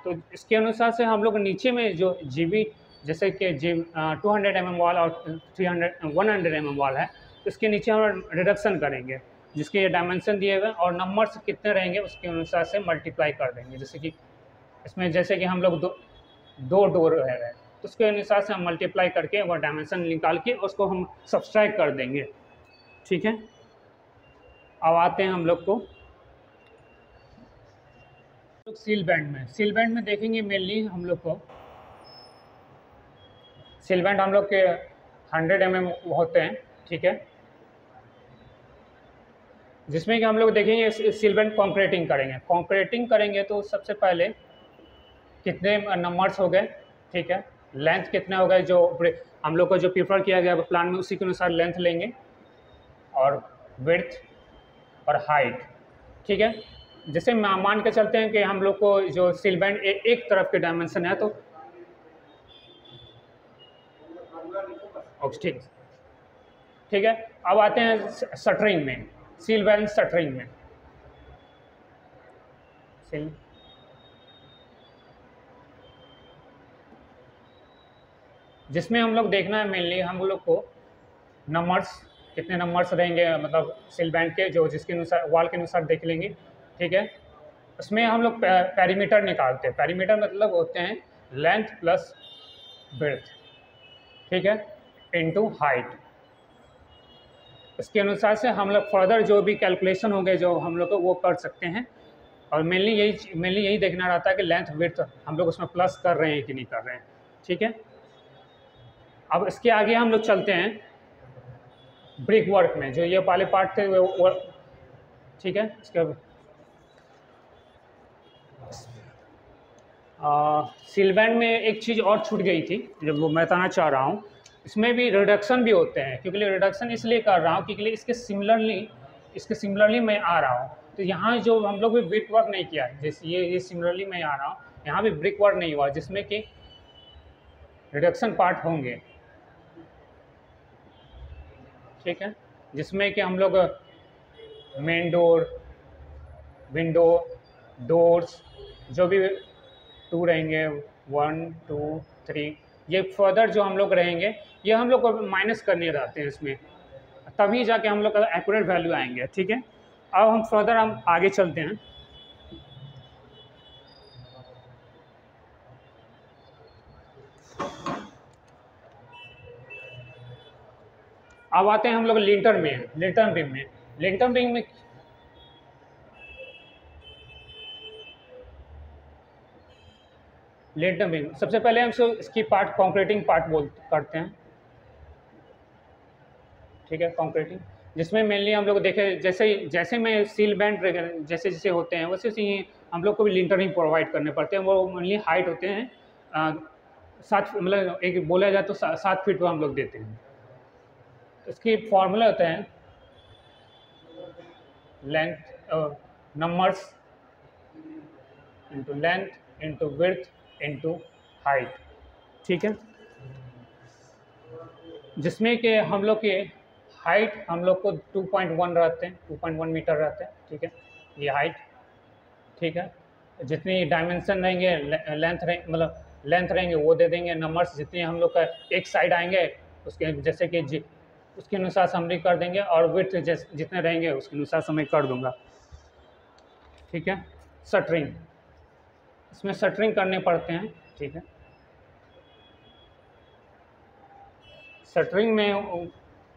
तो इसके अनुसार से हम लोग नीचे में जो जीबी जैसे कि 200 mm वॉल और 100 mm वॉल है, तो इसके नीचे हम रिडक्शन करेंगे जिसके ये डायमेंशन दिए हुए और नंबर्स कितने रहेंगे उसके अनुसार से मल्टीप्लाई कर देंगे। जैसे कि इसमें जैसे कि हम लोग दो डोर रह रहे हैं तो उसके अनुसार से हम मल्टीप्लाई करके वो डायमेंशन निकाल के उसको हम सब्सट्रैक्ट कर देंगे, ठीक है। अब आते हैं हम लोग को सील बैंड में देखेंगे। मेनली हम लोग को सील बैंड हम लोग के 100 mm होते हैं, ठीक है, जिसमें कि हम लोग देखेंगे सील बैंड कॉन्क्रीटिंग करेंगे तो सबसे पहले कितने नंबर्स हो गए, ठीक है, लेंथ कितने हो गए, जो हम लोग को जो प्रीफर किया गया प्लान में उसी के अनुसार लेंथ लेंगे और विड्थ और हाइट, ठीक है। जैसे मान के चलते हैं कि हम लोग को जो सील बैंड एक तरफ के डायमेंशन है तो ठीक है। अब आते हैं शटरिंग में, सील बैंड शटरिंग में। जिसमें हम लोग देखना है मेनली हम लोग को नंबर्स कितने नंबर्स रहेंगे, मतलब सील बैंड के जो जिसके अनुसार वॉल के अनुसार देख लेंगे, ठीक है। उसमें हम लोग पेरीमीटर निकालते हैं। पेरीमीटर मतलब होते हैं लेंथ प्लस ब्रेड्थ, ठीक है, इनटू हाइट। इसके अनुसार से हम लोग फर्दर जो भी कैलकुलेशन होंगे जो हम लोग को वो कर सकते हैं। और मेनली यही देखना रहता है कि लेंथ विड्थ हम लोग उसमें प्लस कर रहे हैं कि नहीं कर रहे हैं, ठीक है। अब इसके आगे हम लोग चलते हैं ब्रिक वर्क में, जो ये वाले पार्ट थे वो ठीक है। इसके सील बैंड में एक चीज़ और छूट गई थी जो वो मैं बताना चाह रहा हूँ। इसमें भी रिडक्शन भी होते हैं, क्योंकि रिडक्शन इसलिए कर रहा हूँ क्योंकि इसके सिमिलरली मैं आ रहा हूँ। तो यहाँ जो हम लोग भी ब्रिक वर्क नहीं किया है, जैसे ये सिमिलरली मैं आ रहा हूँ, यहाँ भी ब्रिक वर्क नहीं हुआ जिसमें कि रिडक्शन पार्ट होंगे। ठीक है, जिसमें कि हम लोग मेन डोर, विंडो, डोर्स जो भी 2 रहेंगे, 1 2 3, ये फर्दर जो हम लोग रहेंगे ये हम लोग को माइनस करने रहते हैं इसमें, तभी जाके हम लोग का एक्यूरेट वैल्यू आएंगे। ठीक है, अब हम फर्दर हम आगे चलते हैं। अब आते हैं हम लोग लिंटर में, लिंटर बीम में। लिंटर बीम में लिंटर बीम सबसे पहले हम इसकी पार्ट कंक्रीटिंग पार्ट करते हैं। ठीक है, कंक्रीटिंग, जिसमें मेनली हम लोग देखे जैसे में सील बैंड जैसे जैसे होते हैं वैसे ही हम लोग को भी लिंटरिंग प्रोवाइड करने पड़ते हैं। वो मेनली हाइट होते हैं 7, मतलब एक बोला जाए तो 7 फीट पर हम लोग देते हैं। इसकी फॉर्मूला होता है length numbers into length into width into height. ठीक है, जिसमें कि हम लोग के हाइट हम लोग को 2.1 रहते हैं, 2.1 मीटर रहते हैं। ठीक है, ये हाइट। ठीक है, जितनी डायमेंशन रहेंगे मतलब लेंथ रहेंगे वो दे देंगे। नंबर्स जितने हम लोग का एक साइड आएंगे उसके जैसे कि उसके अनुसार समरी कर देंगे, और विड्थ जितने रहेंगे उसके अनुसार समरी कर दूंगा। ठीक है, शटरिंग, इसमें शटरिंग करने पड़ते हैं। ठीक है, शटरिंग में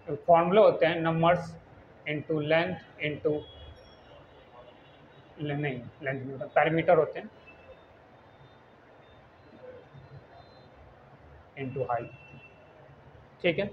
फॉर्मूला होते हैं नंबर्स इंटू लेंथ इंटू नहीं लेंथ पैरामीटर होते हैं इंटू हाइट। ठीक है,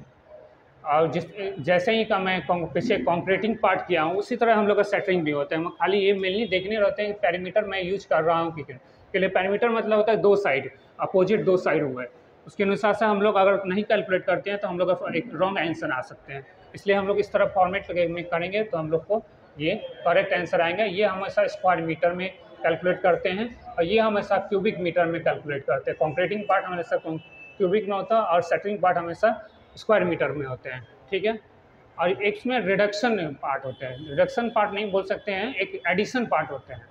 और जैसे ही का मैं पीछे कॉन्क्रीटिंग पार्ट किया हूँ उसी तरह हम लोग का सेटरिंग भी होता है। हम खाली ये मेनली देखने रहते हैं कि पैरामीटर मैं यूज कर रहा हूँ के लिए। पैरामीटर मतलब होता है 2 साइड, अपोजिट 2 साइड हुआ है, उसके अनुसार से हम लोग अगर नहीं कैलकुलेट करते हैं तो हम लोग का एक रॉन्ग आंसर आ सकते हैं। इसलिए हम लोग इस तरह फॉर्मेट में करेंगे तो हम लोग को ये करेक्ट आंसर आएंगे। ये हमेशा स्क्वायर मीटर में कैलकुलेट करते हैं और ये हमेशा क्यूबिक मीटर में कैलकुलेट करते हैं। कॉन्क्रीटिंग पार्ट हमेशा क्यूबिक में होता है और सेटरिंग पार्ट हमेशा स्क्वायर मीटर में होते हैं। ठीक है, और एक इसमें रिडक्शन पार्ट होता है, रिडक्शन पार्ट नहीं बोल सकते हैं, एक एडिशन पार्ट होते हैं।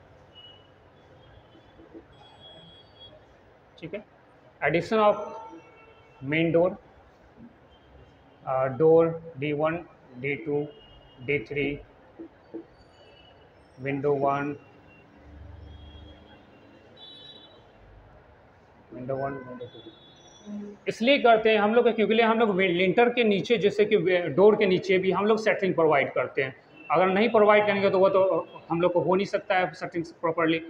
ठीक है, addition of main door, door D1 D2 D3, window 1 window 2 इसलिए करते हैं हम लोग क्योंकि हम लोग लिंटर के नीचे जैसे कि डोर के नीचे भी हम लोग सेटरिंग प्रोवाइड करते हैं। अगर नहीं प्रोवाइड करेंगे तो वो तो हम लोग को हो नहीं सकता है सेटरिंग प्रॉपर्ली।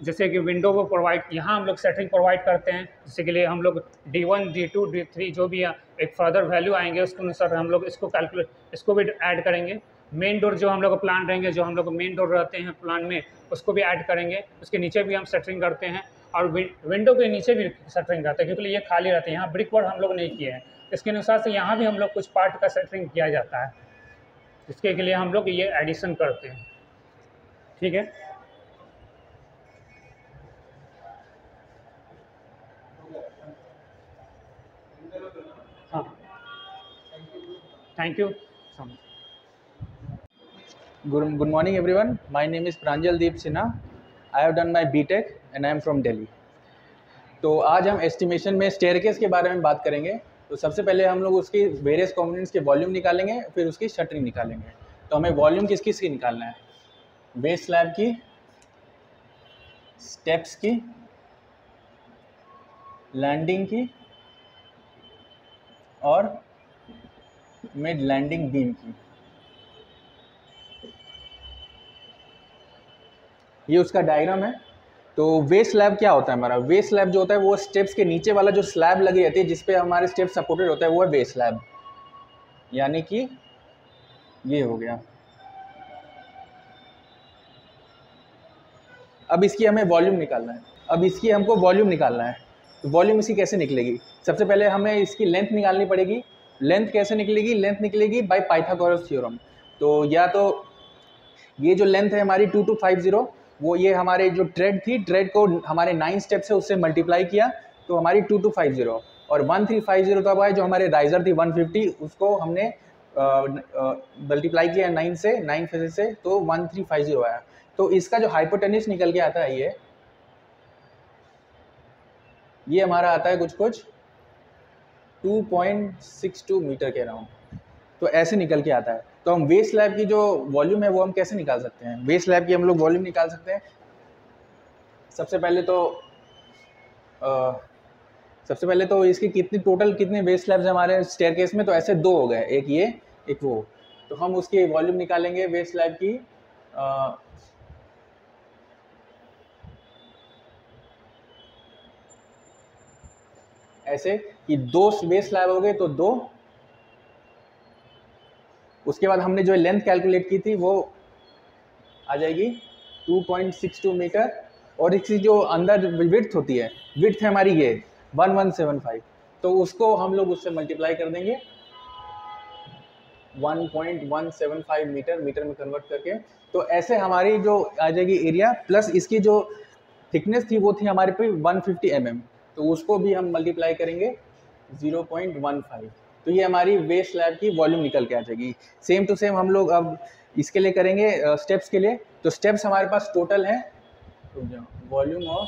जैसे कि विंडो को प्रोवाइड यहाँ हम लोग सेटरिंग प्रोवाइड करते हैं, जिससे के लिए हम लोग D1 D2 D3 जो भी एक फर्दर वैल्यू आएंगे उसके अनुसार हम लोग इसको भी ऐड करेंगे। मेन डोर जो हम लोग का प्लान रहेंगे, जो हम लोग मेन डोर रहते हैं प्लान में, उसको भी ऐड करेंगे। उसके नीचे भी हम सेटरिंग करते हैं और विंडो के नीचे भी सेटरिंग करते हैं क्योंकि ये खाली रहते हैं। यहाँ ब्रिक वर्क हम लोग नहीं किए हैं, इसके अनुसार से यहाँ भी हम लोग कुछ पार्ट का सेटरिंग किया जाता है, जिसके लिए हम लोग ये एडिशन करते हैं। ठीक है, हाँ, thank you so much. Good morning everyone. My name is Pranjal Deep Sinha. I have done my BTech and I am from Delhi. तो आज हम एस्टिमेशन में स्टेयरकेस के बारे में बात करेंगे। तो सबसे पहले हम लोग उसकी वेरियस कंपोनेंट्स के वॉल्यूम निकालेंगे, फिर उसकी शटरिंग निकालेंगे। तो हमें वॉल्यूम किस किस की निकालना है? बेस स्लैब की, स्टेप्स की, लैंडिंग की और मिड लैंडिंग बीम की। ये उसका डायग्राम है। तो वेस स्लैब क्या होता है हमारा? वेस स्लैब जो होता है वो स्टेप्स के नीचे वाला जो स्लैब लगी रहती है जिसपे हमारे स्टेप सपोर्टेड होता है वो है वेस स्लैब, यानी कि ये हो गया। अब इसकी हमें वॉल्यूम निकालना है। हमको वॉल्यूम निकालना है। तो वॉल्यूम इसकी कैसे निकलेगी? सबसे पहले हमें इसकी लेंथ निकालनी पड़ेगी। लेंथ कैसे निकलेगी? लेंथ निकलेगी बाय पाइथागोरस थ्योरम। तो या तो ये जो लेंथ है हमारी 2250, वो ये हमारे जो ट्रेड थी, ट्रेड को हमारे 9 स्टेप से उससे मल्टीप्लाई किया तो हमारी 2250, और 1350 तब आए जो हमारे राइजर थी 150, उसको हमने मल्टीप्लाई किया 9 से, 9 फेजेस से, तो 1350 आया। तो इसका जो हाइपोटेन्यूज निकल के आता है ये हमारा आता है कुछ 2.62 मीटर के अराउंड। तो ऐसे निकल के आता है। तो हम वेस्ट स्लैब की जो वॉल्यूम है वो हम कैसे निकाल सकते हैं? वेस्ट स्लैब की हम लोग वॉल्यूम निकाल सकते हैं। सबसे पहले तो इसकी टोटल कितने वेस्ट स्लैब्स हमारे स्टेयरकेस में, तो ऐसे 2 हो गए, एक ये एक वो। तो हम उसकी वॉल्यूम निकालेंगे वेस्ट स्लैब की। ऐसे कि 2 वेस्ट स्लैब हो गए तो 2। उसके बाद हमने जो लेंथ कैलकुलेट की थी वो आ जाएगी 2.62 मीटर, और इसकी जो अंदर विड्थ होती है, विड्थ है हमारी ये 1175, तो उसको हम लोग उससे मल्टीप्लाई कर देंगे 1.175 मीटर में कन्वर्ट करके। तो ऐसे हमारी जो आ जाएगी एरिया, प्लस इसकी जो थिकनेस थी वो थी हमारे पे 150 mm, तो उसको भी हम मल्टीप्लाई करेंगे 0.15। तो ये हमारी वेस्ट स्लैब की वॉल्यूम निकल के आ जाएगी। सेम टू सेम हम लोग अब इसके लिए करेंगे स्टेप्स के लिए। तो स्टेप्स हमारे पास टोटल है, वॉल्यूम ऑफ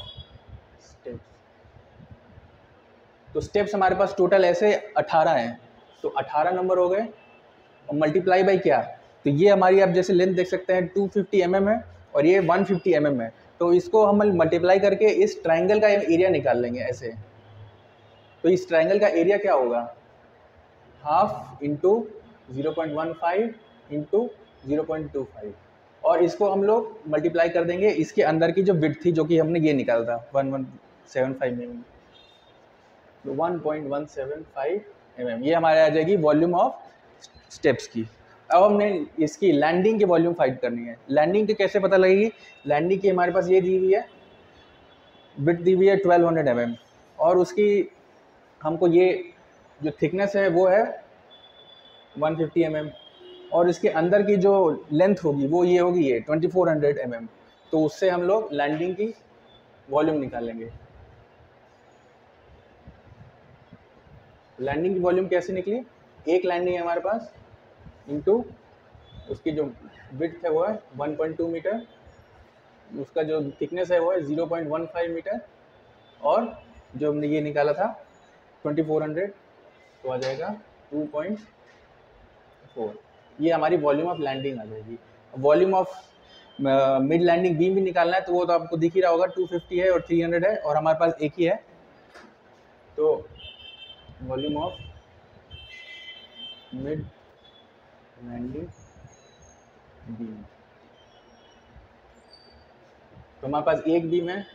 स्टेप्स, तो स्टेप्स हमारे पास टोटल ऐसे 18 हैं। तो 18 नंबर हो गए, और मल्टीप्लाई बाई क्या, तो ये हमारी आप जैसे लेंथ देख सकते हैं 250 mm है और ये 150 mm है। तो इसको हम मल्टीप्लाई करके इस ट्राइंगल का एरिया निकाल लेंगे ऐसे। तो इस ट्राइंगल का एरिया क्या होगा, हाफ इंटू 0.15 इंटू 0.25, और इसको हम लोग मल्टीप्लाई कर देंगे इसके अंदर की जो विड्थ थी, जो कि हमने ये निकाला था 1175 mm, 1.175 mm। ये हमारे आ जाएगी वॉल्यूम ऑफ स्टेप्स की। अब हमने इसकी लैंडिंग की वॉल्यूम फाइंड करनी है। लैंडिंग की कैसे पता लगेगी? लैंडिंग की हमारे पास ये दी हुई है, विड्थ दी हुई है 1200 mm, और उसकी हमको ये जो थिकनेस है वो है 150 mm, और इसके अंदर की जो लेंथ होगी वो ये होगी ये 2400 mm। तो उससे हम लोग लैंडिंग की वॉल्यूम निकालेंगे। लैंडिंग की वॉल्यूम कैसे निकली, एक लैंडिंग है हमारे पास इनटू उसकी जो विड्थ है वो है 1.2 मीटर, उसका जो थिकनेस है वो है 0.15 मीटर, और जो हमने ये निकाला था 2400, तो आ जाएगा 2.4। ये हमारी वॉल्यूम ऑफ लैंडिंग आ जाएगी। Volume of mid landing beam भी निकालना है, तो वो तो आपको दिख ही रहा होगा, 250 है और 300 है, और हमारे पास एक ही है। तो volume of mid landing beam, तो हमारे पास एक बीम है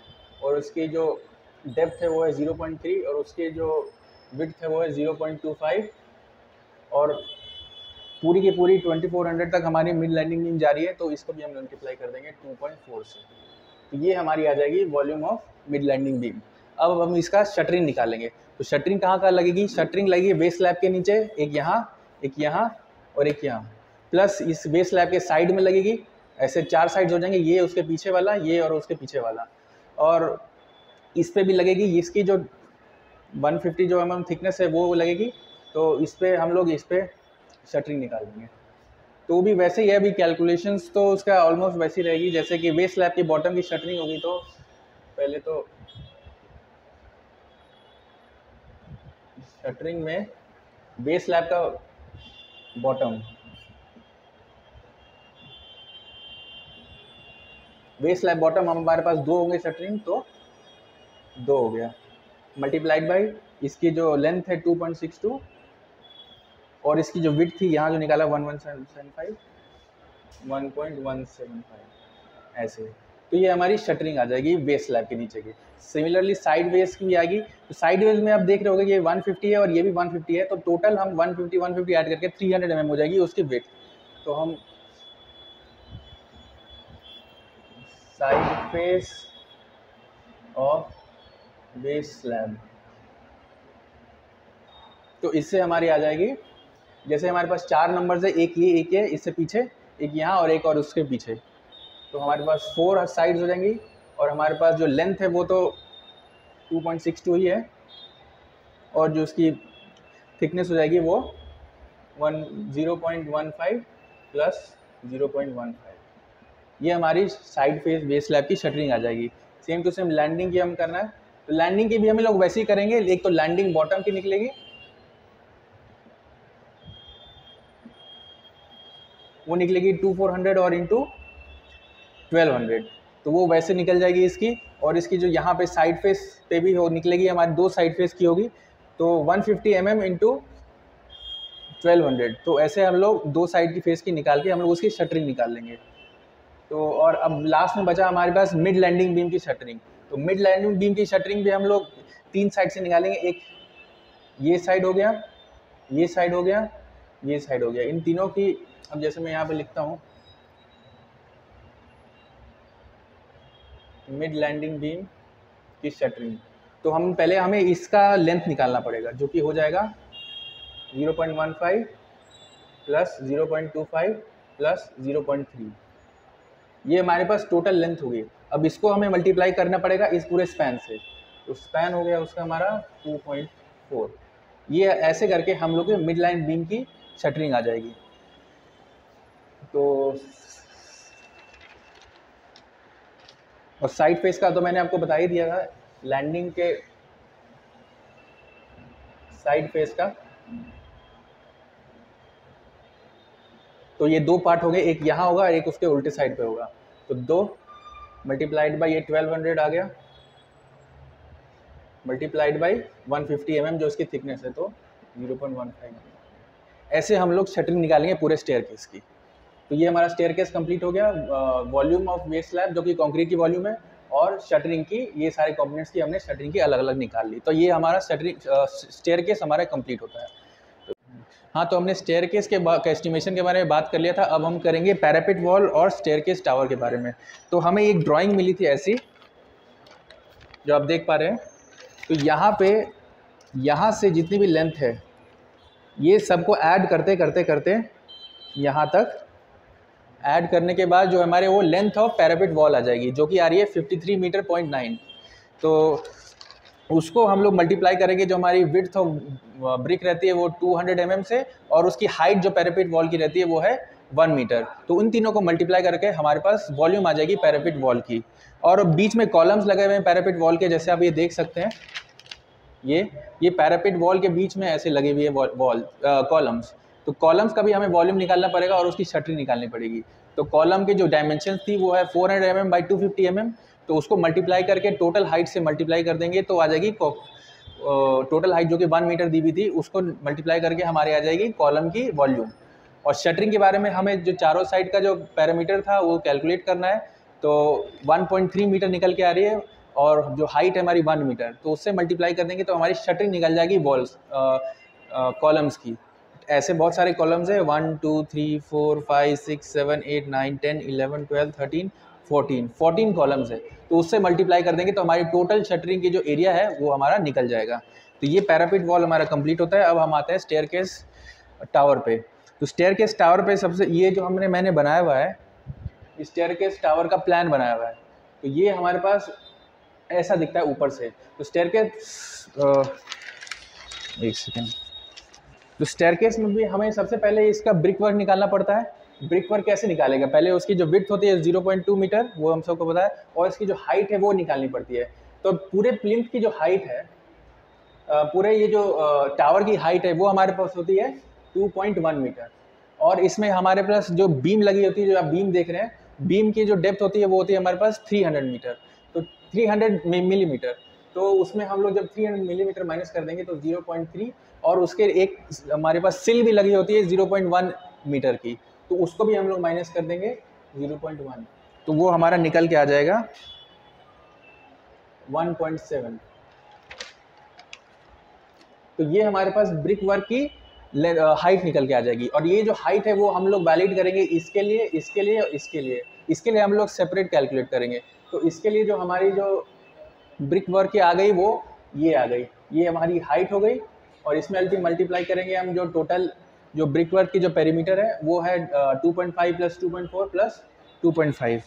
और उसकी जो डेप्थ है वो है 0.3, और उसकी जो विड्थ है वो है 0.25, और पूरी की पूरी 2400 तक हमारी मिड लैंडिंग बीम जा रही है। तो इसको भी हम मल्टीप्लाई कर देंगे 2.4 से। तो ये हमारी आ जाएगी volume of mid landing beam. अब हम इसका शटरिंग निकालेंगे। तो शटरिंग कहाँ कहाँ लगेगी? शटरिंग लगेगी वेस्ट स्लैब के नीचे, एक यहाँ और एक यहाँ, प्लस इस वेस्ट स्लैब के साइड में लगेगी। ऐसे 4 साइड्स हो जाएंगे, ये उसके पीछे वाला, ये और उसके पीछे वाला, और इस पे भी लगेगी। इसकी जो 150 जो mm थिकनेस है वो लगेगी। तो इस पे हम लोग इस पे शटरिंग निकाल देंगे। तो भी वैसे ही है, अभी कैलकुलेशंस तो उसका ऑलमोस्ट वैसी रहेगी जैसे कि वेस्ट स्लैब की बॉटम की शटरिंग होगी। तो पहले तो शटरिंग में बेस स्लैब का बॉटम, बेस स्लैब बॉटम हमारे पास 2 होंगे शटरिंग, तो 2 हो गया, मल्टीप्लाइड बाई इसकी जो लेंथ है 2.62, और इसकी जो विड्थ थी यहाँ जो निकाला 1.175 ऐसे। तो ये हमारी शटरिंग आ जाएगी वेस्ट स्लैब के नीचे की। सिमिलरली साइड वेज की भी आएगी। तो साइड वेज में आप देख रहे होगे कि ये 150 है और ये भी 150 है, तो टोटल हम 150 ऐड करके 300 mm हो जाएगी उसकी विड्थ। तो हम side face of waste slab, तो इससे हमारी आ जाएगी, जैसे हमारे पास 4 नंबर्स है, एक ये एक है, इससे पीछे एक यहाँ और एक और उसके पीछे, तो हमारे पास 4 साइड्स हो जाएंगी। और हमारे पास जो लेंथ है वो तो 2.62 ही है, और जो उसकी थिकनेस हो जाएगी वो 0.15 प्लस 0.15, ये हमारी साइड फेस बेस स्लैब की शटरिंग आ जाएगी। सेम टू सेम लैंडिंग की हम करना है, तो लैंडिंग की भी हम लोग वैसे ही करेंगे। एक तो लैंडिंग बॉटम की निकलेगी, वो निकलेगी 2400 और इंटू 1200, तो वो वैसे निकल जाएगी इसकी। और इसकी जो यहाँ पे साइड फेस पे भी हो निकलेगी, हमारी 2 साइड फेस की होगी, तो 150 mm इंटू 1200, तो ऐसे हम लोग 2 साइड की फेस की निकाल के हम लोग उसकी शटरिंग निकाल लेंगे। तो और अब लास्ट में बचा हमारे पास मिड लैंडिंग बीम की शटरिंग। तो मिड लैंडिंग बीम की शटरिंग भी हम लोग 3 साइड से निकालेंगे। एक ये साइड हो गया, ये साइड हो गया, ये साइड हो गया, इन तीनों की। अब जैसे मैं यहाँ पे लिखता हूँ मिड लैंडिंग बीम की शटरिंग, तो हम पहले हमें इसका लेंथ निकालना पड़ेगा, जो कि हो जाएगा 0.15 प्लस 0.25 प्लस 0.3, ये हमारे पास टोटल लेंथ होगी। अब इसको हमें मल्टीप्लाई करना पड़ेगा इस पूरे स्पैन से, तो स्पैन हो गया उसका हमारा 2.4। ये ऐसे करके हम लोग के मिड लाइन बीम की शटरिंग आ जाएगी। तो और साइड फेस का तो मैंने आपको बता ही दिया था, लैंडिंग के साइड फेस का। तो ये 2 पार्ट हो गए, एक यहाँ होगा और एक उसके उल्टे साइड पे होगा। तो 2 मल्टीप्लाइड बाई ये 1200 आ गया, मल्टीप्लाइड बाई 150 mm जो इसकी थिकनेस है, तो 0.15। ऐसे हम लोग शटरिंग निकालेंगे पूरे स्टेयरकेस की। तो ये हमारा स्टेयरकेस कंप्लीट हो गया। वॉल्यूम ऑफ बेस स्लैब जो कि कंक्रीट की वॉल्यूम है, और शटरिंग की ये सारे कंपोनेंट्स की हमने शटरिंग की अलग अलग निकाल ली। तो ये हमारा शटरिंग स्टेयरकेस हमारा कंप्लीट होता है। हाँ, तो हमने स्टेयरकेस के एस्टिमेशन के बारे में बात कर लिया था। अब हम करेंगे पैरापेट वॉल और स्टेयरकेस टावर के बारे में। तो हमें एक ड्राइंग मिली थी ऐसी, जो आप देख पा रहे हैं। तो यहाँ पे यहाँ से जितनी भी लेंथ है, ये सबको ऐड करते करते करते यहाँ तक ऐड करने के बाद जो हमारे वो लेंथ ऑफ पैरापेट वॉल आ जाएगी, जो कि आ रही है 53 मीटर 0.9। तो उसको हम लोग मल्टीप्लाई करेंगे, जो हमारी विड्थ ऑफ ब्रिक रहती है वो 200 mm से, और उसकी हाइट जो पैरापेट वॉल की रहती है वो है 1 मीटर। तो उन तीनों को मल्टीप्लाई करके हमारे पास वॉल्यूम आ जाएगी पैरापेट वॉल की। और बीच में कॉलम्स लगे हुए हैं पैरापेट वॉल के, जैसे आप ये देख सकते हैं, ये पैरापेट वॉल के बीच में ऐसे लगे हुए वॉल कॉलम्स। तो कॉलम्स का भी हमें वॉल्यूम निकालना पड़ेगा और उसकी शटरिंग निकालनी पड़ेगी। तो कॉलम की जो डायमेंशन थी वो है 400 mm बाई 250 mm। तो उसको मल्टीप्लाई करके टोटल हाइट से मल्टीप्लाई कर देंगे, तो आ जाएगी टोटल हाइट जो कि 1 मीटर दी हुई थी, उसको मल्टीप्लाई करके हमारे आ जाएगी कॉलम की वॉल्यूम। और शटरिंग के बारे में हमें जो चारों साइड का जो पैरामीटर था वो कैलकुलेट करना है। तो 1.3 मीटर निकल के आ रही है, और जो हाइट है हमारी 1 मीटर, तो उससे मल्टीप्लाई कर देंगे तो हमारी शटरिंग निकल जाएगी वॉल्स कॉलम्स की। ऐसे बहुत सारे कॉलम्स है, 1 2 3 4 5 6 7 8 9 10 11 12 13 14 कॉलम्स है। तो उससे मल्टीप्लाई कर देंगे तो हमारी टोटल शटरिंग की जो एरिया है वो हमारा निकल जाएगा। तो ये पैरापेट वॉल हमारा कंप्लीट होता है। अब हम आते हैं स्टेयरकेस टावर पे। तो स्टेयरकेस टावर पे सबसे ये जो मैंने बनाया हुआ है, स्टेयरकेस टावर का प्लान बनाया हुआ है। तो ये हमारे पास ऐसा दिखता है ऊपर से। तो स्टेयरकेस एक सेकेंड। तो स्टेयरकेस में भी हमें सबसे पहले इसका ब्रिक वर्क निकालना पड़ता है। ब्रिक वर्क कैसे निकालेगा, पहले उसकी जो विड्थ होती है 0.2 मीटर, वो हम सबको पता है, और इसकी जो हाइट है वो निकालनी पड़ती है। तो पूरे प्लिंथ की जो हाइट है, पूरे ये जो टावर की हाइट है वो हमारे पास होती है 2.1 मीटर। और इसमें हमारे पास जो बीम लगी होती है, जो आप बीम देख रहे हैं, बीम की जो डेप्थ होती है वो होती है हमारे पास 300 मीटर, तो 300 मिलीमीटर। तो उसमें हम लोग जब 300 मिलीमीटर माइनस कर देंगे तो 0.3, और उसके एक हमारे पास सिल भी लगी होती है 0.1 मीटर की, तो उसको भी हम लोग माइनस कर देंगे 0.1, तो वो हमारा निकल के आ जाएगा 1.7। तो ये हमारे पास ब्रिक वर्क की हाइट निकल के आ जाएगी। और ये जो हाइट है वो हम लोग वैलिड करेंगे इसके लिए, इसके लिए और इसके लिए। इसके लिए हम लोग सेपरेट कैलकुलेट करेंगे। तो इसके लिए जो हमारी जो ब्रिक वर्क की आ गई वो ये आ गई, ये हमारी हाइट हो गई। और इसमें मल्टीप्लाई करेंगे हम जो टोटल जो ब्रिक वर्क की जो पेरीमीटर है वो है 2.5 प्लस 2.4 प्लस 2.5,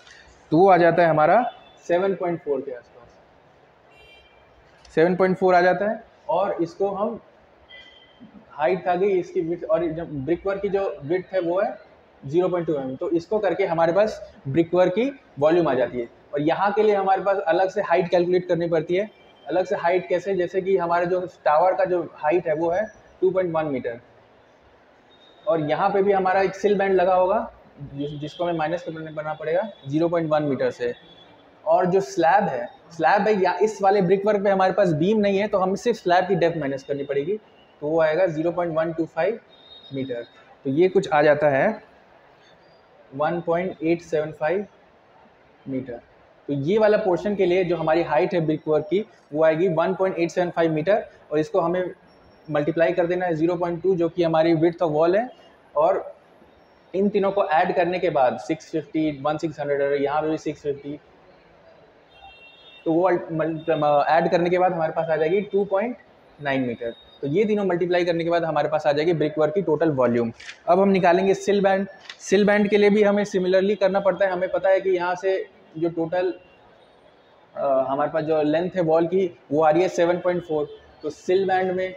तो वो आ जाता है हमारा 7.4 के आसपास, 7.4 आ जाता है। और इसको हम हाइट आ गई इसकी विड्थ, और ब्रिक वर्क की जो विड्थ है वो है 0.2 mm। तो इसको करके हमारे पास ब्रिक वर्क की वॉल्यूम आ जाती है। और यहाँ के लिए हमारे पास अलग से हाइट कैलकुलेट करनी पड़ती है। अलग से हाइट कैसे, जैसे कि हमारे जो टावर का जो हाइट है वो है 2.1 मीटर, और यहाँ पे भी हमारा एक सिल बैंड लगा होगा जिसको हमें माइनस करना पड़ेगा 0.1 मीटर से। और जो स्लैब है या इस वाले ब्रिक वर्क पे हमारे पास बीम नहीं है, तो हम सिर्फ स्लैब की डेप्थ माइनस करनी पड़ेगी, तो वो आएगा 0.125 मीटर। तो ये कुछ आ जाता है 1.875 मीटर। तो ये वाला पोर्शन के लिए जो हमारी हाइट है ब्रिक वर्क की वो आएगी 1.875 मीटर, और इसको हमें मल्टीप्लाई कर देना है 0.2 जो कि हमारी विड्थ ऑफ वॉल है, और इन तीनों को ऐड करने के बाद 650, 1600, यहाँ पे भी 650, तो वो ऐड करने के बाद हमारे पास आ जाएगी 2.9 मीटर। तो ये तीनों मल्टीप्लाई करने के बाद हमारे पास आ जाएगी ब्रिक वर्क की टोटल वॉल्यूम। अब हम निकालेंगे सिल बैंड। सिल बैंड के लिए भी हमें सिमिलरली करना पड़ता है। हमें पता है कि यहाँ से जो टोटल हमारे पास जो लेंथ है वॉल की वो आ रही है 7.4। तो सिल बैंड में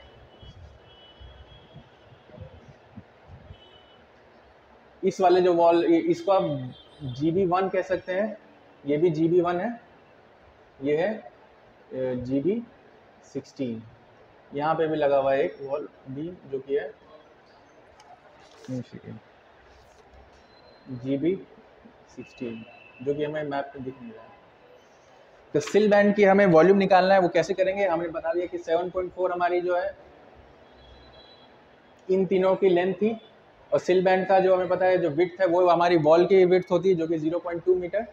इस वाले जो वॉल, इसको आप GB1 कह सकते हैं, ये भी GB1 है, ये है GB16। यहाँ पे भी लगा हुआ है एक वॉल बीम जो कि है GB16, जो कि हमें मैप पे दिख नहीं रहा है। तो सिल बैंड की हमें वॉल्यूम निकालना है, वो कैसे करेंगे? हमने बता दिया कि 7.4 हमारी जो है इन तीनों की लेंथ थी, और सिल बैंड का जो हमें पता है जो विड्थ है वो हमारी वॉल की विड्थ होती है जो कि 0.2 मीटर,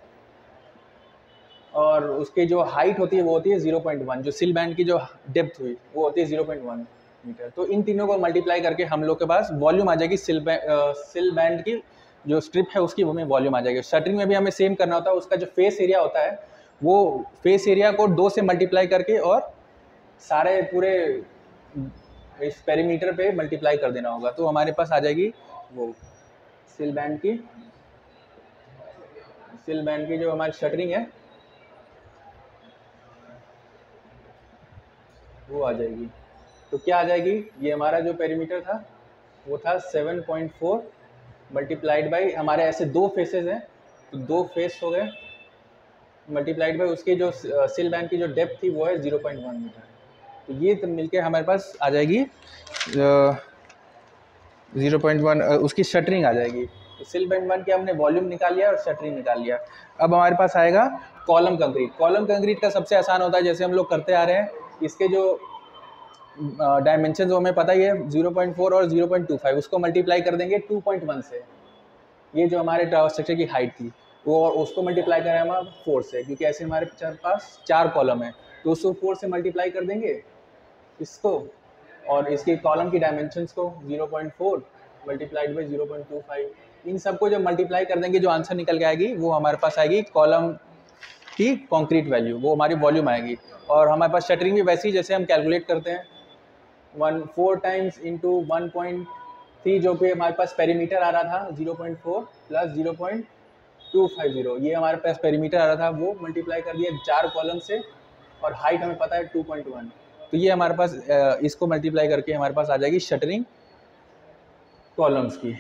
और उसकी जो हाइट होती है वो होती है 0.1। जो सिल बैंड की जो डेप्थ हुई वो होती है 0.1 मीटर। तो इन तीनों को मल्टीप्लाई करके हम लोग के पास वॉल्यूम आ जाएगी सिल बैंड की जो स्ट्रिप है उसकी हमें वॉल्यूम आ जाएगी। शटरिंग में भी हमें सेम करना होता है। उसका जो फेस एरिया होता है वो फेस एरिया को 2 से मल्टीप्लाई करके और सारे पूरे इस पेरीमीटर पे मल्टीप्लाई कर देना होगा, तो हमारे पास आ जाएगी वो सिल बैंड की जो हमारी शटरिंग है वो आ जाएगी। तो क्या आ जाएगी? ये हमारा जो पेरीमीटर था वो था 7.4 मल्टीप्लाइड बाई, हमारे ऐसे 2 फेसेस हैं तो 2 फेस हो गए, मल्टीप्लाइड बाई उसकी जो सिल बैंड की जो डेप्थ थी वो है 0.1 मीटर। तो ये तब मिलके हमारे पास आ जाएगी 0.1, उसकी शटरिंग आ जाएगी। तो सिल बैंड 1 की हमने वॉल्यूम निकाल लिया और शटरिंग निकाल लिया। अब हमारे पास आएगा कॉलम कंक्रीट। कॉलम कंक्रीट का सबसे आसान होता है, जैसे हम लोग करते आ रहे हैं, इसके जो डायमेंशन जो हमें पता ही है 0.4 और 0.25, उसको मल्टीप्लाई कर देंगे 2.1 से। ये जो हमारे टावर स्ट्रक्चर की हाइट थी वो, उसको मल्टीप्लाई करें हम 4 से, क्योंकि ऐसे हमारे पास 4 कॉलम है, तो उसको 4 से मल्टीप्लाई कर देंगे इसको, और इसके कॉलम की डायमेंशंस को 0.4 मल्टीप्लाइड बाई 0.25, इन सबको जब मल्टीप्लाई कर देंगे जो आंसर निकल के आएगी वो हमारे पास आएगी कॉलम की कंक्रीट वैल्यू, वो हमारी वॉल्यूम आएगी। और हमारे पास शटरिंग भी वैसी जैसे हम कैलकुलेट करते हैं 4 टाइम्स इंटू 1.3, जो कि हमारे पास पेरीमीटर आ रहा था 0.4 प्लस 0.250, ये हमारे पास पेरीमीटर आ रहा था, वो मल्टीप्लाई कर दिया 4 कॉलम से, और हाइट हमें पता है 2.1। तो ये हमारे पास इसको मल्टीप्लाई करके हमारे पास आ जाएगी शटरिंग कॉलम्स की।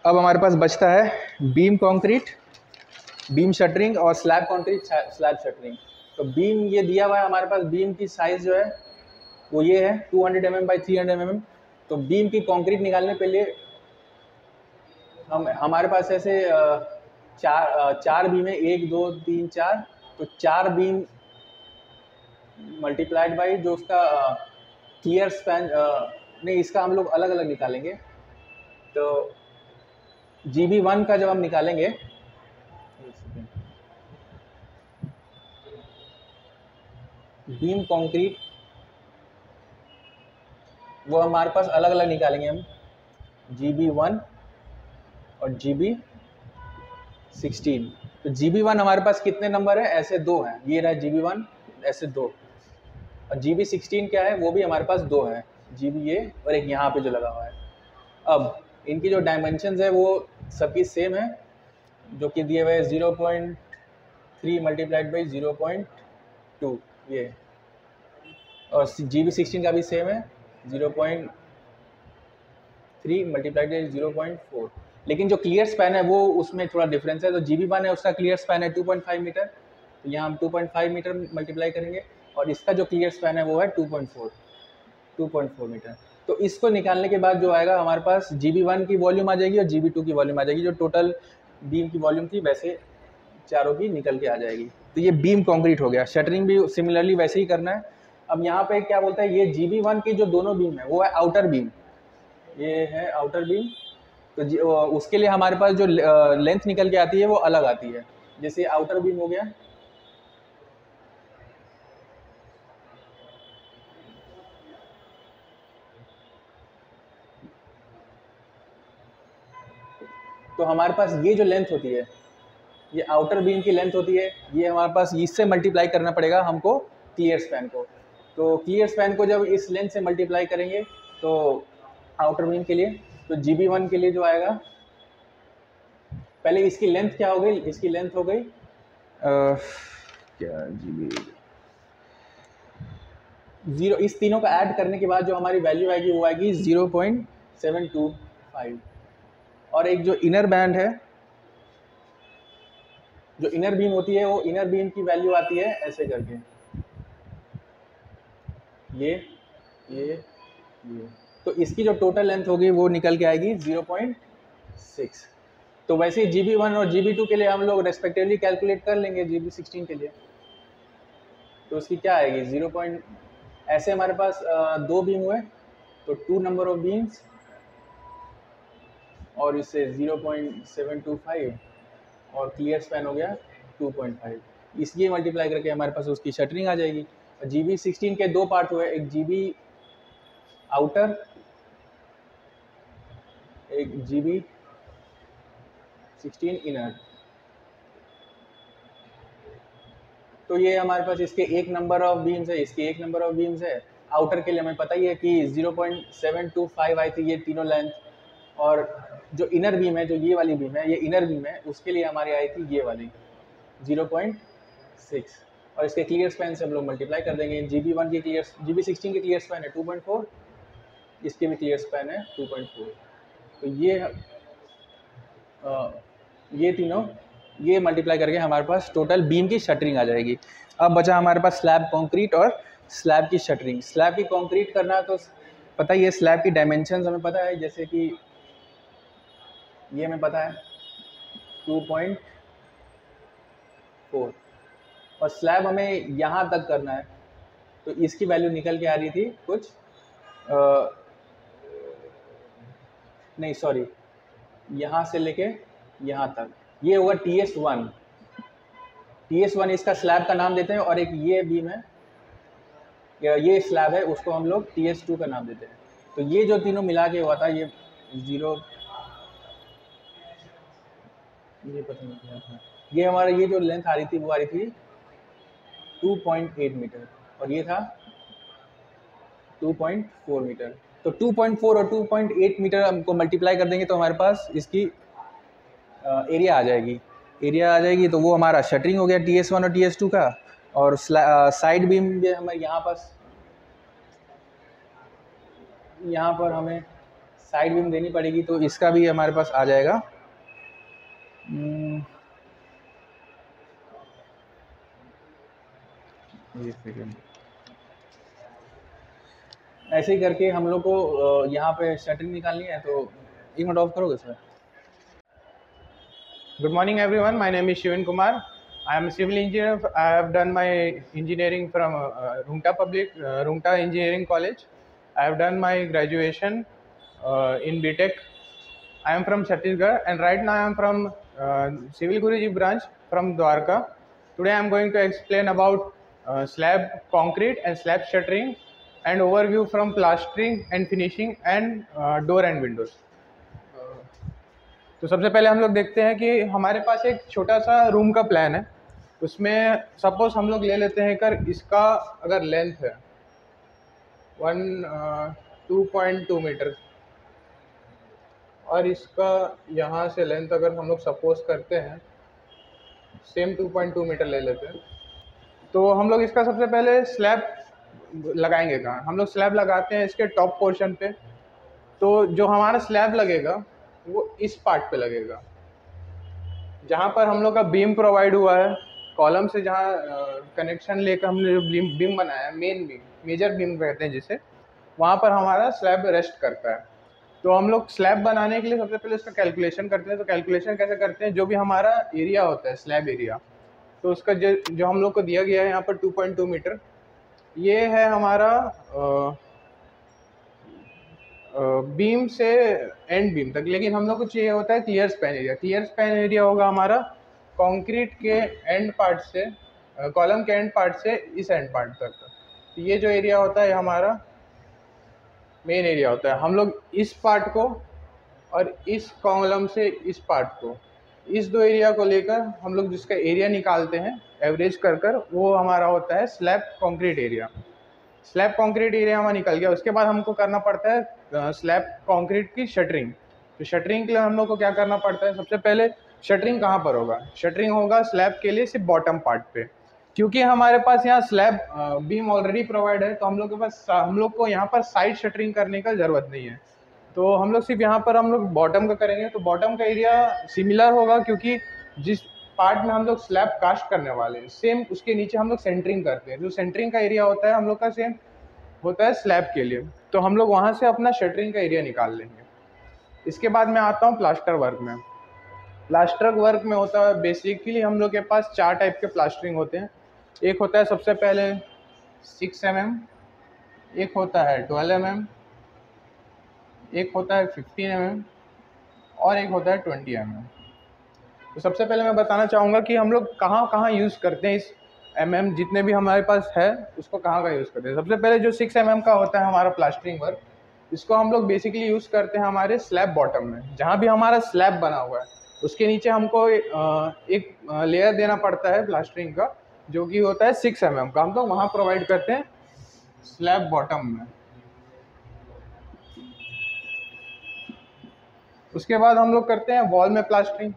अब हमारे पास बचता है बीम कंक्रीट, बीम शटरिंग और स्लैब कंक्रीट, स्लैब शटरिंग। तो बीम ये दिया हुआ है हमारे पास, बीम की साइज़ जो है वो ये है 200 mm बाई 300 mm। तो बीम की कंक्रीट निकालने के लिए हमारे पास ऐसे चार बीम है, 1 2 3 4, तो 4 बीम मल्टीप्लाइड बाई जो उसका क्लियर स्पैन, नहीं इसका हम लोग अलग अलग निकालेंगे। तो GB1 का जब हम निकालेंगे, बीम कंक्रीट वो हमारे पास अलग अलग निकालेंगे हम, GB1 और GB16। तो GB1 हमारे पास कितने नंबर है? ऐसे 2 हैं, ये रहा GB1 ऐसे 2, और GB16 क्या है? वो भी हमारे पास 2 है, GB ये और एक यहाँ पे जो लगा हुआ है। अब इनकी जो डायमेंशंस है वो सबकी सेम है, जो कि दिए हुए 0.3 मल्टीप्लाइड बाई 0.2 ये, और GB16 का भी सेम है 0.3 3 मल्टीप्लाइड 0.4, लेकिन जो क्लियर स्पैन है वो उसमें थोड़ा डिफरेंस है। तो GB1 है उसका क्लियर स्पैन है 2.5 मीटर, तो यहाँ हम 2.5 मीटर मल्टीप्लाई करेंगे, और इसका जो क्लियर स्पैन है वो है 2.4 मीटर। तो इसको निकालने के बाद जो आएगा हमारे पास GB1 की वॉल्यूम आ जाएगी और GB2 की वॉल्यूम आ जाएगी, जो टोटल बीम की वॉल्यूम थी वैसे चारों की निकल के आ जाएगी। तो ये बीम कंक्रीट हो गया। शटरिंग भी सिमिलरली वैसे ही करना है। अब यहाँ पे क्या बोलता है, ये GB1 की जो दोनों बीम है वो है आउटर बीम, ये है आउटर बीम। तो उसके लिए हमारे पास जो लेंथ निकल के आती है वो अलग आती है। जैसे आउटर बीम हो गया, तो हमारे पास ये जो लेंथ होती है, ये आउटर बीम की लेंथ होती है, ये हमारे पास इससे मल्टीप्लाई करना पड़ेगा हमको क्लियर स्पैन को। तो क्लियर स्पैन को जब इस लेंथ से मल्टीप्लाई करेंगे तो आउटर बीम के लिए, तो GB1 के लिए जो आएगा, पहले इसकी लेंथ क्या हो गई, इसकी लेंथ हो गई क्या GB 0, इस तीनों का ऐड करने के बाद जो हमारी वैल्यू आएगी वो आएगी 0.725। और एक जो इनर बैंड है, जो इनर बीम होती है, वो इनर बीम की वैल्यू आती है ऐसे करके, ये तो इसकी जो टोटल लेंथ होगी वो निकल के आएगी 0.6। तो वैसे ही GB1 और GB2 के लिए हम लोग रेस्पेक्टिवली कैलकुलेट कर लेंगे GB16 के लिए। तो उसकी क्या आएगी 0. ऐसे हमारे पास दो बीम हुए तो 2 नंबर ऑफ बीम्स, और इससे 0.725 और क्लियर स्पैन हो गया 2.5। इसलिए मल्टीप्लाई करके हमारे पास उसकी शटरिंग आ जाएगी। GB16 के दो पार्ट हुए, एक GB आउटर, एक GB16 इनर। तो ये हमारे पास इसके एक नंबर ऑफ बीम्स है, इसके एक नंबर ऑफ बीम्स है। आउटर के लिए हमें पता ही है कि 0.725 आई थी ये तीनों लेंथ, और जो इनर बीम है, जो ये वाली बीम है, ये इनर बीम है, उसके लिए हमारी आई थी ये वाली 0.6, और इसके क्लियर स्पैन से हम लोग मल्टीप्लाई कर देंगे। GB1 की क्लियर, GB16 की क्लियर स्पैन है 2.4, इसके भी क्लियर स्पैन है 2.4। तो ये तीनों ये मल्टीप्लाई करके हमारे पास टोटल बीम की शटरिंग आ जाएगी। अब बचा हमारे पास स्लैब कंक्रीट और स्लैब की शटरिंग। स्लैब की कंक्रीट करना है तो पता ही है, स्लैब की डायमेंशंस हमें पता है, जैसे कि ये हमें पता है 2.4, और स्लैब हमें यहाँ तक करना है, तो इसकी वैल्यू निकल के आ रही थी कुछ नहीं सॉरी, यहाँ से लेके यहाँ तक, ये होगा TS1। TS1 इसका स्लैब का नाम देते हैं, और एक ये बीम है, ये स्लैब है, उसको हम लोग TS2 का नाम देते हैं। तो ये जो तीनों मिला के हुआ था, ये पता नहीं क्या था, ये हमारा ये जो लेंथ आ रही थी वो आ रही थी 2.8 मीटर, और ये था 2.4 मीटर। तो 2.4 और 2.8 मीटर हमको मल्टीप्लाई कर देंगे तो हमारे पास इसकी एरिया आ जाएगी। तो वो हमारा शटरिंग हो गया TS1 और TS2 का। और साइड बीम भी हमें यहाँ पर हमें साइड बीम देनी पड़ेगी, तो इसका भी हमारे पास आ जाएगा ऐसे ही करके हम लोग को यहाँ पे शटरिंग निकालनी है। तो एक मिनट ऑफ करोगे sir? Good morning everyone, my name is Shivan Kumar. I am a civil engineer. I have done my engineering from Rungta Engineering College. I have done my graduation in BTech. I am from Chhattisgarh, and right now I am from Civil Guruji branch from Dwarka. Today I am going to explain about slab concrete and slab shuttering, and overview from plastering and finishing and door and windows. तो सबसे पहले हम लोग देखते हैं कि हमारे पास एक छोटा सा रूम का प्लान है। उसमें सपोज हम लोग ले लेते हैं कर इसका अगर लेंथ है 2.2 मीटर, और इसका यहाँ से लेंथ अगर हम लोग सपोज करते हैं सेम 2.2 मीटर ले लेते हैं, तो हम लोग इसका सबसे पहले स्लैब लगाएंगे। कहाँ हम लोग स्लैब लगाते हैं? इसके टॉप पोर्शन पे। तो जो हमारा स्लैब लगेगा वो इस पार्ट पे लगेगा, जहाँ पर हम लोग का बीम प्रोवाइड हुआ है, कॉलम से जहाँ कनेक्शन लेकर हमने जो बीम बनाया है, मेन बीम, मेजर बीम कहते हैं जिसे, वहाँ पर हमारा स्लैब रेस्ट करता है। तो हम लोग स्लैब बनाने के लिए सबसे पहले उसका कैलकुलेशन करते हैं। तो कैलकुलेशन कैसे करते हैं, जो भी हमारा एरिया होता है स्लैब एरिया, तो उसका जो हम लोग को दिया गया है यहाँ पर 2.2 मीटर, ये है हमारा बीम से एंड बीम तक। लेकिन हम लोग को चाहिए होता है clear span area. Clear span area होगा हमारा कंक्रीट के एंड पार्ट से, कॉलम के एंड पार्ट से इस एंड पार्ट तक। तो ये जो एरिया होता है हमारा मेन एरिया होता है। हम लोग इस पार्ट को और इस कॉलम से इस पार्ट को, इस दो एरिया को लेकर हम लोग जिसका एरिया निकालते हैं एवरेज कर वो हमारा होता है slab concrete area. Slab concrete area हमारा निकल गया। उसके बाद हमको करना पड़ता है स्लैब कंक्रीट की शटरिंग। तो शटरिंग के लिए हम लोग को क्या करना पड़ता है, सबसे पहले शटरिंग कहाँ पर होगा, शटरिंग होगा स्लैब के लिए सिर्फ बॉटम पार्ट पे, क्योंकि हमारे पास यहाँ स्लैब बीम ऑलरेडी प्रोवाइड है। तो हम लोग को यहाँ पर साइड शटरिंग करने का ज़रूरत नहीं है। तो हम लोग सिर्फ यहाँ पर हम लोग बॉटम का करेंगे। तो बॉटम का एरिया सिमिलर होगा, क्योंकि जिस पार्ट में हम लोग स्लैब कास्ट करने वाले हैं सेम उसके नीचे हम लोग सेंटरिंग करते हैं। जो सेंटरिंग का एरिया होता है हम लोग का सेम होता है स्लैब के लिए। तो हम लोग वहाँ से अपना शटरिंग का एरिया निकाल लेंगे। इसके बाद मैं आता हूँ प्लास्टर वर्क में। प्लास्टर वर्क में होता है बेसिकली हम लोग के पास 4 टाइप के प्लास्टरिंग होते हैं। एक होता है सबसे पहले 6 mm, एक होता है 12 mm, एक होता है 15 mm और एक होता है 20 mm। तो सबसे पहले मैं बताना चाहूँगा कि हम लोग कहाँ यूज़ करते हैं इस mm, जितने भी हमारे पास है उसको कहाँ यूज़ करते हैं। सबसे पहले जो 6 mm का होता है हमारा प्लास्टरिंग वर्क, इसको हम लोग बेसिकली यूज़ करते हैं हमारे स्लैब बॉटम में। जहाँ भी हमारा स्लैब बना हुआ है उसके नीचे हमको एक लेयर देना पड़ता है प्लास्टरिंग का, जो कि होता है 6 mm का। हम लोग वहाँ प्रोवाइड करते हैं स्लैब बॉटम में। उसके बाद हम लोग करते हैं वॉल में प्लास्टरिंग।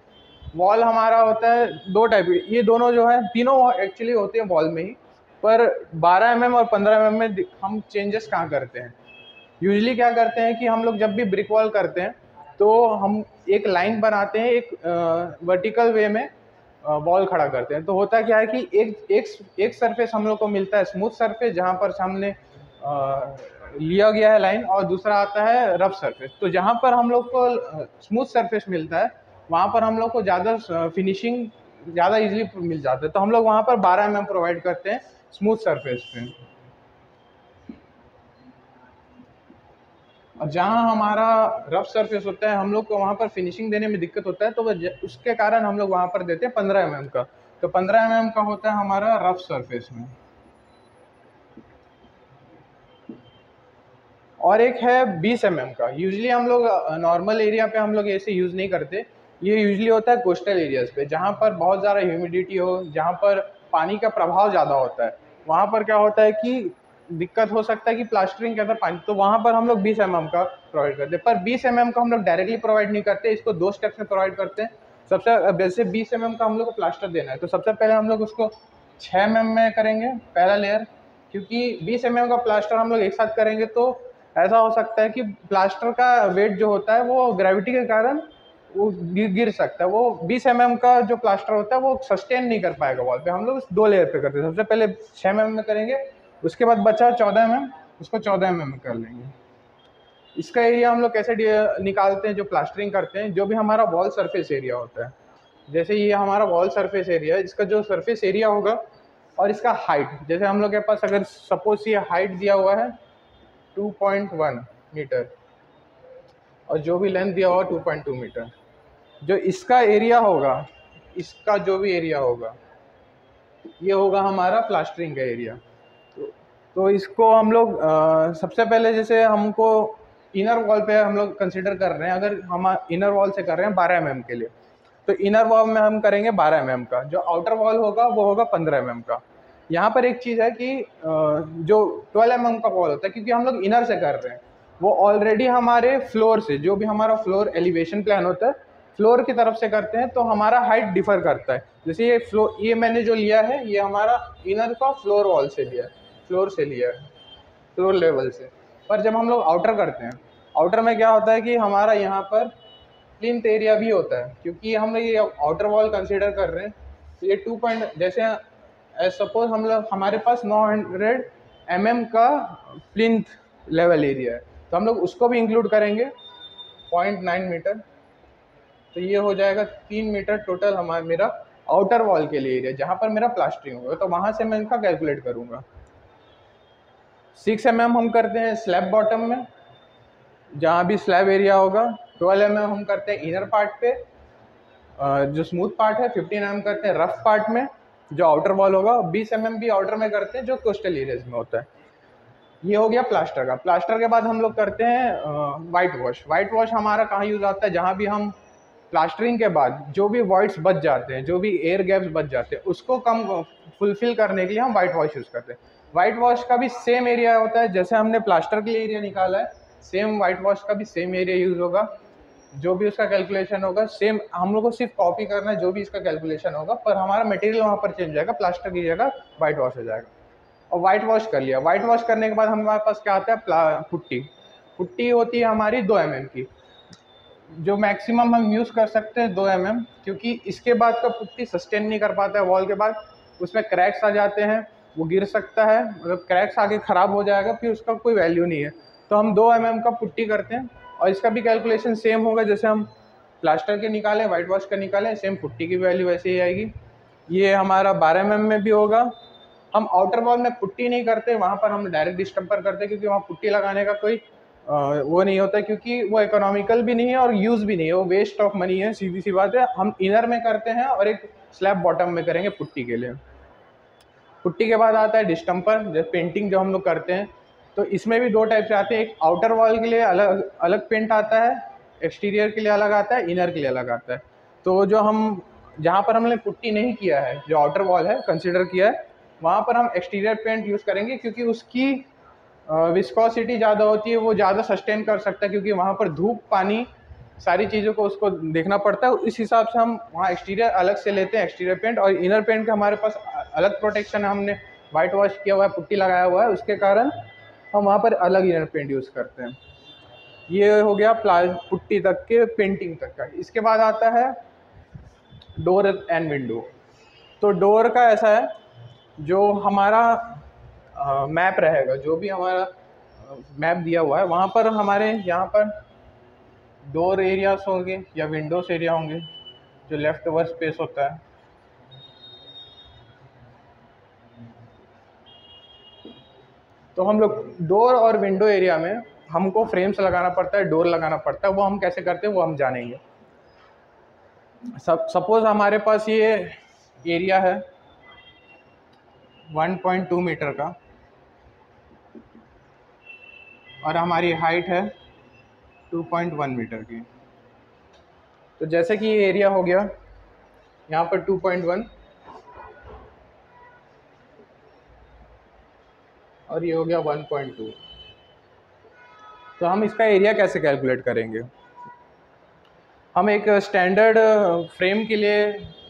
वॉल हमारा होता है 2 टाइप के, ये दोनों जो है तीनों एक्चुअली होते हैं वॉल में ही, पर 12 mm और 15 mm में हम चेंजेस कहाँ करते हैं। यूजुअली क्या करते हैं कि हम लोग जब भी ब्रिक वॉल करते हैं तो हम एक लाइन बनाते हैं, एक वर्टिकल वे में वॉल खड़ा करते हैं। तो होता क्या है कि एक सरफेस हम लोग को मिलता है स्मूथ सरफेस, जहाँ पर सामने लिया गया है लाइन, और दूसरा आता है रफ सरफेस। तो जहाँ पर हम लोग को स्मूथ सरफेस मिलता है वहाँ पर हम लोग को ज़्यादा फिनिशिंग ज़्यादा इजीली मिल जाता है। तो हम लोग वहाँ पर 12 mm प्रोवाइड करते हैं स्मूथ सरफेस पे। और जहाँ हमारा रफ सरफेस होता है हम लोग को वहाँ पर फिनिशिंग देने में दिक्कत होता है, तो उसके कारण हम लोग वहाँ पर देते हैं 15 mm का। तो 15 mm का होता है हमारा रफ सरफेस में। और एक है 20 mm का। यूजुअली हम लोग नॉर्मल एरिया पे हम लोग ऐसे यूज़ नहीं करते। ये यूजुअली होता है कोस्टल एरियाज़ पे, जहाँ पर बहुत ज़्यादा ह्यूमिडिटी हो, जहाँ पर पानी का प्रभाव ज़्यादा होता है। वहाँ पर क्या होता है कि दिक्कत हो सकता है कि प्लास्टरिंग के अंदर पानी, तो वहाँ पर हम लोग 20 mm का प्रोवाइड करते हैं। पर 20 mm का हम लोग डायरेक्टली प्रोवाइड नहीं करते, इसको 2 स्टेप्स में प्रोवाइड करते हैं। जैसे 20 mm का हम लोग को प्लास्टर देना है तो सबसे पहले हम लोग उसको 6 mm में करेंगे पहला लेयर, क्योंकि 20 mm का प्लास्टर हम लोग एक साथ करेंगे तो ऐसा हो सकता है कि प्लास्टर का वेट जो होता है वो ग्रेविटी के कारण वो गिर सकता है। वो 20 mm का जो प्लास्टर होता है वो सस्टेन नहीं कर पाएगा वॉल पे। हम लोग 2 लेयर पे करते हैं। सबसे पहले 6 mm में करेंगे, उसके बाद बचा 14 mm, उसको 14 mm में कर लेंगे। इसका एरिया हम लोग कैसे निकालते हैं जो प्लास्टरिंग करते हैं, जो भी हमारा वॉल सरफेस एरिया होता है, जैसे ये हमारा वॉल सरफेस एरिया है, इसका जो सरफेस एरिया होगा और इसका हाइट, जैसे हम लोग के पास अगर सपोज ये हाइट दिया हुआ है 2.1 मीटर और जो भी लेंथ दिया हुआ 2.2 मीटर, जो इसका एरिया होगा, इसका जो भी एरिया होगा ये होगा हमारा प्लास्टरिंग का एरिया। तो इसको हम लोग सबसे पहले जैसे हमको इनर वॉल पे हम लोग कंसिडर कर रहे हैं, अगर हम इनर वॉल से कर रहे हैं 12 mm के लिए, तो इनर वॉल में हम करेंगे 12 mm का। जो आउटर वॉल होगा वो होगा 15 mm का। यहाँ पर एक चीज़ है कि जो 12 mm का वॉल होता है, क्योंकि हम लोग इनर से कर रहे हैं, वो ऑलरेडी हमारे फ्लोर से, जो भी हमारा फ्लोर एलिवेशन प्लान होता है फ्लोर की तरफ से करते हैं, तो हमारा हाइट डिफर करता है। जैसे ये फ्लोर, ये मैंने जो लिया है ये हमारा इनर का फ्लोर वॉल से लिया है, फ्लोर से लिया है, फ्लोर लेवल से। पर जब हम लोग आउटर करते हैं आउटर में क्या होता है कि हमारा यहाँ पर प्लिंथ एरिया भी होता है, क्योंकि हम लोग ये आउटर वॉल कंसीडर कर रहे हैं। तो ये 2 पॉइंट, जैसे एज सपोज हम लोग हमारे पास 900 mm का प्लिंथ लेवल एरिया है, तो हम लोग उसको भी इंक्लूड करेंगे 0.9 मीटर। तो ये हो जाएगा 3 मीटर टोटल हमारा मेरा आउटर वॉल के लिए एरिया, जहाँ पर मेरा प्लास्टरिंग होगा। तो वहाँ से मैं इनका कैलकुलेट करूँगा। 6 mm हम करते हैं स्लैब बॉटम में, जहाँ भी स्लैब एरिया होगा। 12 mm हम करते हैं इनर पार्ट पे, जो स्मूथ पार्ट है। 15 mm करते हैं रफ पार्ट में, जो आउटर वॉल होगा। 20 mm भी आउटर में करते हैं, जो कोस्टल एरियाज में होता है। ये हो गया प्लास्टर का। प्लास्टर के बाद हम लोग करते हैं वाइट वॉश। वाइट वॉश हमारा कहाँ यूज़ आता है? जहाँ भी हम प्लास्टरिंग के बाद जो भी वॉइड्स बच जाते हैं, जो भी एयर गैप्स बच जाते हैं, उसको कम फुलफिल करने के लिए हम वाइट वॉश यूज़ करते हैं। वाइट वॉश का भी सेम एरिया होता है, जैसे हमने प्लास्टर के लिए एरिया निकाला है, सेम वाइट वॉश का भी सेम एरिया यूज़ होगा। जो भी उसका कैलकुलेशन होगा सेम, हम लोग को सिर्फ कॉपी करना है जो भी इसका कैलकुलेशन होगा, पर हमारा मटेरियल वहाँ पर चेंज हो जाएगा, प्लास्टर की जगह वाइट वॉश हो जाएगा। और वाइट वॉश कर लिया। वाइट वॉश करने के बाद हमारे पास क्या आता है? पुट्टी। पुट्टी होती है हमारी 2 mm की, जो मैक्सिमम हम यूज़ कर सकते हैं 2 mm, क्योंकि इसके बाद का पुट्टी सस्टेन नहीं कर पाता है वॉल के बाद, उसमें क्रैक्स आ जाते हैं, वो गिर सकता है, मतलब क्रैक्स आके ख़राब हो जाएगा, फिर उसका कोई वैल्यू नहीं है। तो हम 2 mm का पुट्टी करते हैं, और इसका भी कैलकुलेशन सेम होगा, जैसे हम प्लास्टर के निकालें, वाइट वॉश का निकालें, सेम पुट्टी की वैल्यू वैसे ही आएगी। ये हमारा 12 mm में भी होगा। हम आउटर वॉल में पुट्टी नहीं करते, वहाँ पर हम डायरेक्ट डिस्टेम्पर करते हैं, क्योंकि वहाँ पुट्टी लगाने का कोई वो नहीं होता, क्योंकि वो इकोनॉमिकल भी नहीं है और यूज़ भी नहीं है, वो वेस्ट ऑफ मनी है, सीधी सी बात है। हम इनर में करते हैं और एक स्लैब बॉटम में करेंगे पुट्टी के लिए। पुट्टी के बाद आता है डिस्टेम्पर, जैसे पेंटिंग जो हम लोग करते हैं, तो इसमें भी 2 टाइप से आते हैं। एक आउटर वॉल के लिए अलग अलग पेंट आता है, एक्सटीरियर के लिए अलग आता है, इनर के लिए अलग आता है। तो जो हम जहाँ पर हमने पुट्टी नहीं किया है, जो आउटर वॉल है कंसिडर किया है, वहाँ पर हम एक्सटीरियर पेंट यूज़ करेंगे, क्योंकि उसकी विस्कोसिटी ज़्यादा होती है, वो ज़्यादा सस्टेन कर सकता है, क्योंकि वहाँ पर धूप, पानी, सारी चीज़ों को उसको देखना पड़ता है। इस हिसाब से हम वहाँ एक्सटीरियर अलग से लेते हैं, एक्सटीरियर पेंट। और इनर पेंट का हमारे पास अलग प्रोटेक्शन है, हमने वाइट वॉश किया हुआ है, पुट्टी लगाया हुआ है, उसके कारण हम वहाँ पर अलग इनर पेंट यूज़ करते हैं। ये हो गया पुट्टी तक के, पेंटिंग तक का। इसके बाद आता है डोर एंड विंडो। तो डोर का ऐसा है, जो हमारा मैप रहेगा, जो भी हमारा मैप दिया हुआ है, वहाँ पर हमारे यहाँ पर डोर एरियाज होंगे या विंडोज एरिया होंगे, जो लेफ्ट ओवर स्पेस होता है। तो हम लोग डोर और विंडो एरिया में हमको फ्रेम्स लगाना पड़ता है, डोर लगाना पड़ता है। वो हम कैसे करते हैं वो हम जानेंगे। सपोज हमारे पास ये एरिया है 1.2 मीटर का, और हमारी हाइट है 2.1 मीटर की। तो जैसे कि ये एरिया हो गया यहाँ पर 2.1, और ये हो गया 1.2। तो हम इसका एरिया कैसे कैलकुलेट करेंगे? हम एक स्टैंडर्ड फ्रेम के लिए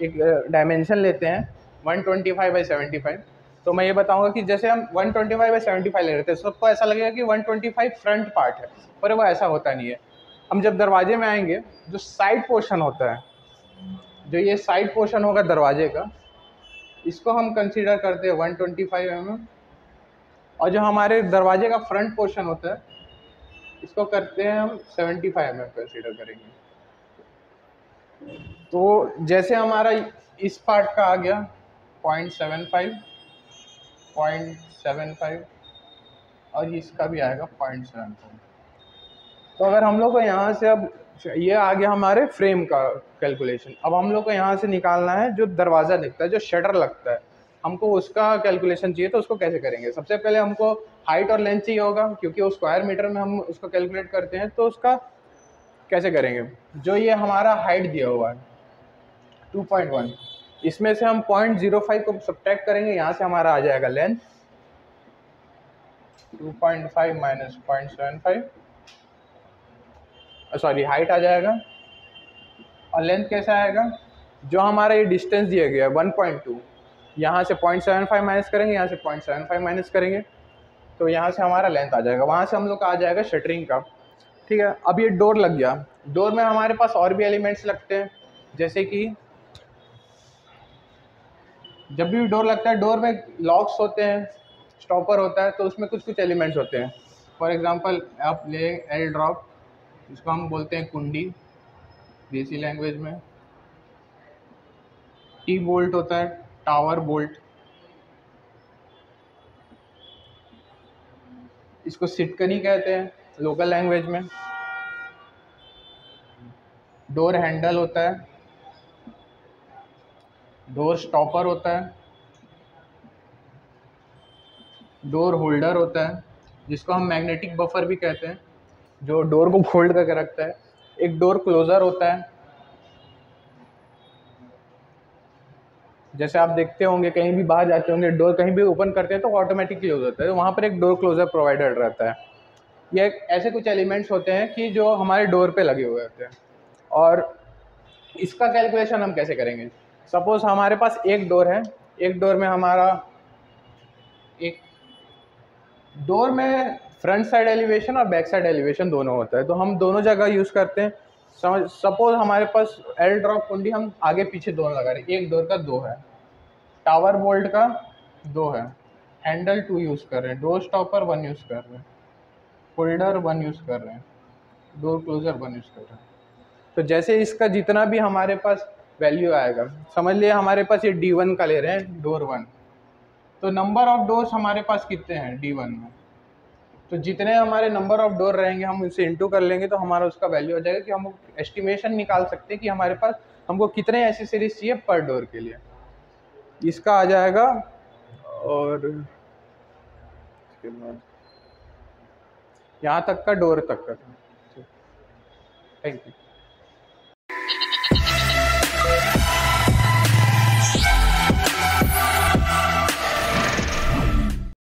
एक डायमेंशन लेते हैं 125/75। तो मैं ये बताऊंगा कि जैसे हम 125/75 ले रहे थे, सबको ऐसा लगेगा कि 125 फ्रंट पार्ट है, पर वो ऐसा होता नहीं है। हम जब दरवाजे में आएंगे, जो साइड पोर्शन होता है, जो ये साइड पोर्शन होगा दरवाजे का, इसको हम कंसीडर करते हैं 125 mm, और जो हमारे दरवाजे का फ्रंट पोर्शन होता है, इसको करते हैं हम 75 mm कंसीडर करेंगे। तो जैसे हमारा इस पार्ट का आ गया 0.75, और इसका भी आएगा 0.75। तो अगर हम लोग को यहाँ से, अब ये आ गया हमारे फ्रेम का कैलकुलेशन। अब हम लोग को यहाँ से निकालना है जो दरवाज़ा दिखता है, जो शटर लगता है, हमको उसका कैलकुलेशन चाहिए। तो उसको कैसे करेंगे? सबसे पहले हमको हाइट और लेंथ चाहिए होगा, क्योंकि वो स्क्वायर मीटर में हम उसको कैलकुलेट करते हैं। तो उसका कैसे करेंगे? जो ये हमारा हाइट दिया हुआ है 2.1, इसमें से हम 0.05 को सब्ट्रैक्ट करेंगे, यहाँ से हमारा आ जाएगा लेंथ 2.5 माइनस 0.75, सॉरी हाइट आ जाएगा। और लेंथ कैसा आएगा? जो हमारा ये डिस्टेंस दिया गया है 1.2, यहाँ से 0.75 माइनस करेंगे, यहाँ से 0.75 माइनस करेंगे, तो यहाँ से हमारा लेंथ आ जाएगा। वहाँ से हम लोग का आ जाएगा शटरिंग का। ठीक है। अब ये डोर लग गया, डोर में हमारे पास और भी एलिमेंट्स लगते हैं, जैसे कि जब भी डोर लगता है डोर में लॉक्स होते हैं, स्टॉपर होता है, तो उसमें कुछ कुछ एलिमेंट्स होते हैं। फॉर एग्जांपल आप ले एल ड्रॉप, इसको हम बोलते हैं कुंडी देसी लैंग्वेज में। टी बोल्ट होता है, टावर बोल्ट, इसको सिटकनी कहते हैं लोकल लैंग्वेज में। डोर हैंडल होता है, डोर स्टॉपर होता है, डोर होल्डर होता है, जिसको हम मैग्नेटिक बफर भी कहते हैं, जो डोर को होल्ड करके रखता है। एक डोर क्लोजर होता है, जैसे आप देखते होंगे कहीं भी बाहर जाते होंगे, डोर कहीं भी ओपन करते हैं तो ऑटोमेटिक क्लोज होता है, तो वहाँ पर एक डोर क्लोजर प्रोवाइडर रहता है। ये ऐसे कुछ एलिमेंट्स होते हैं कि जो हमारे डोर पे लगे हुए होते हैं। और इसका कैलकुलेशन हम कैसे करेंगे? सपोज हमारे पास एक डोर है, एक डोर में हमारा एक डोर में फ्रंट साइड एलिवेशन और बैक साइड एलिवेशन दोनों होता है, तो हम दोनों जगह यूज़ करते हैं। सपोज हमारे पास एल ड्रॉप कुंडी हम आगे पीछे दोनों लगा रहे हैं, एक डोर का 2 है, टावर बोल्ट का 2 है, हैंडल 2 यूज़ कर रहे हैं, डोर स्टॉपर 1 यूज़ कर रहे हैं, होल्डर 1 यूज़ कर रहे हैं, डोर क्लोजर 1 यूज़ कर रहे हैं। तो जैसे इसका जितना भी हमारे पास वैल्यू आएगा, समझ लिए हमारे पास ये D1 का ले रहे हैं, डोर 1, तो नंबर ऑफ डोर्स हमारे पास कितने हैं D1 में, तो जितने हमारे नंबर ऑफ डोर रहेंगे हम उसे इंटू कर लेंगे, तो हमारा उसका वैल्यू हो जाएगा कि हम एस्टिमेशन निकाल सकते हैं कि हमारे पास हमको कितने एसेसरीज चाहिए पर डोर के लिए। इसका आ जाएगा, और इसके बाद यहाँ तक का डोर तक का। Thank you.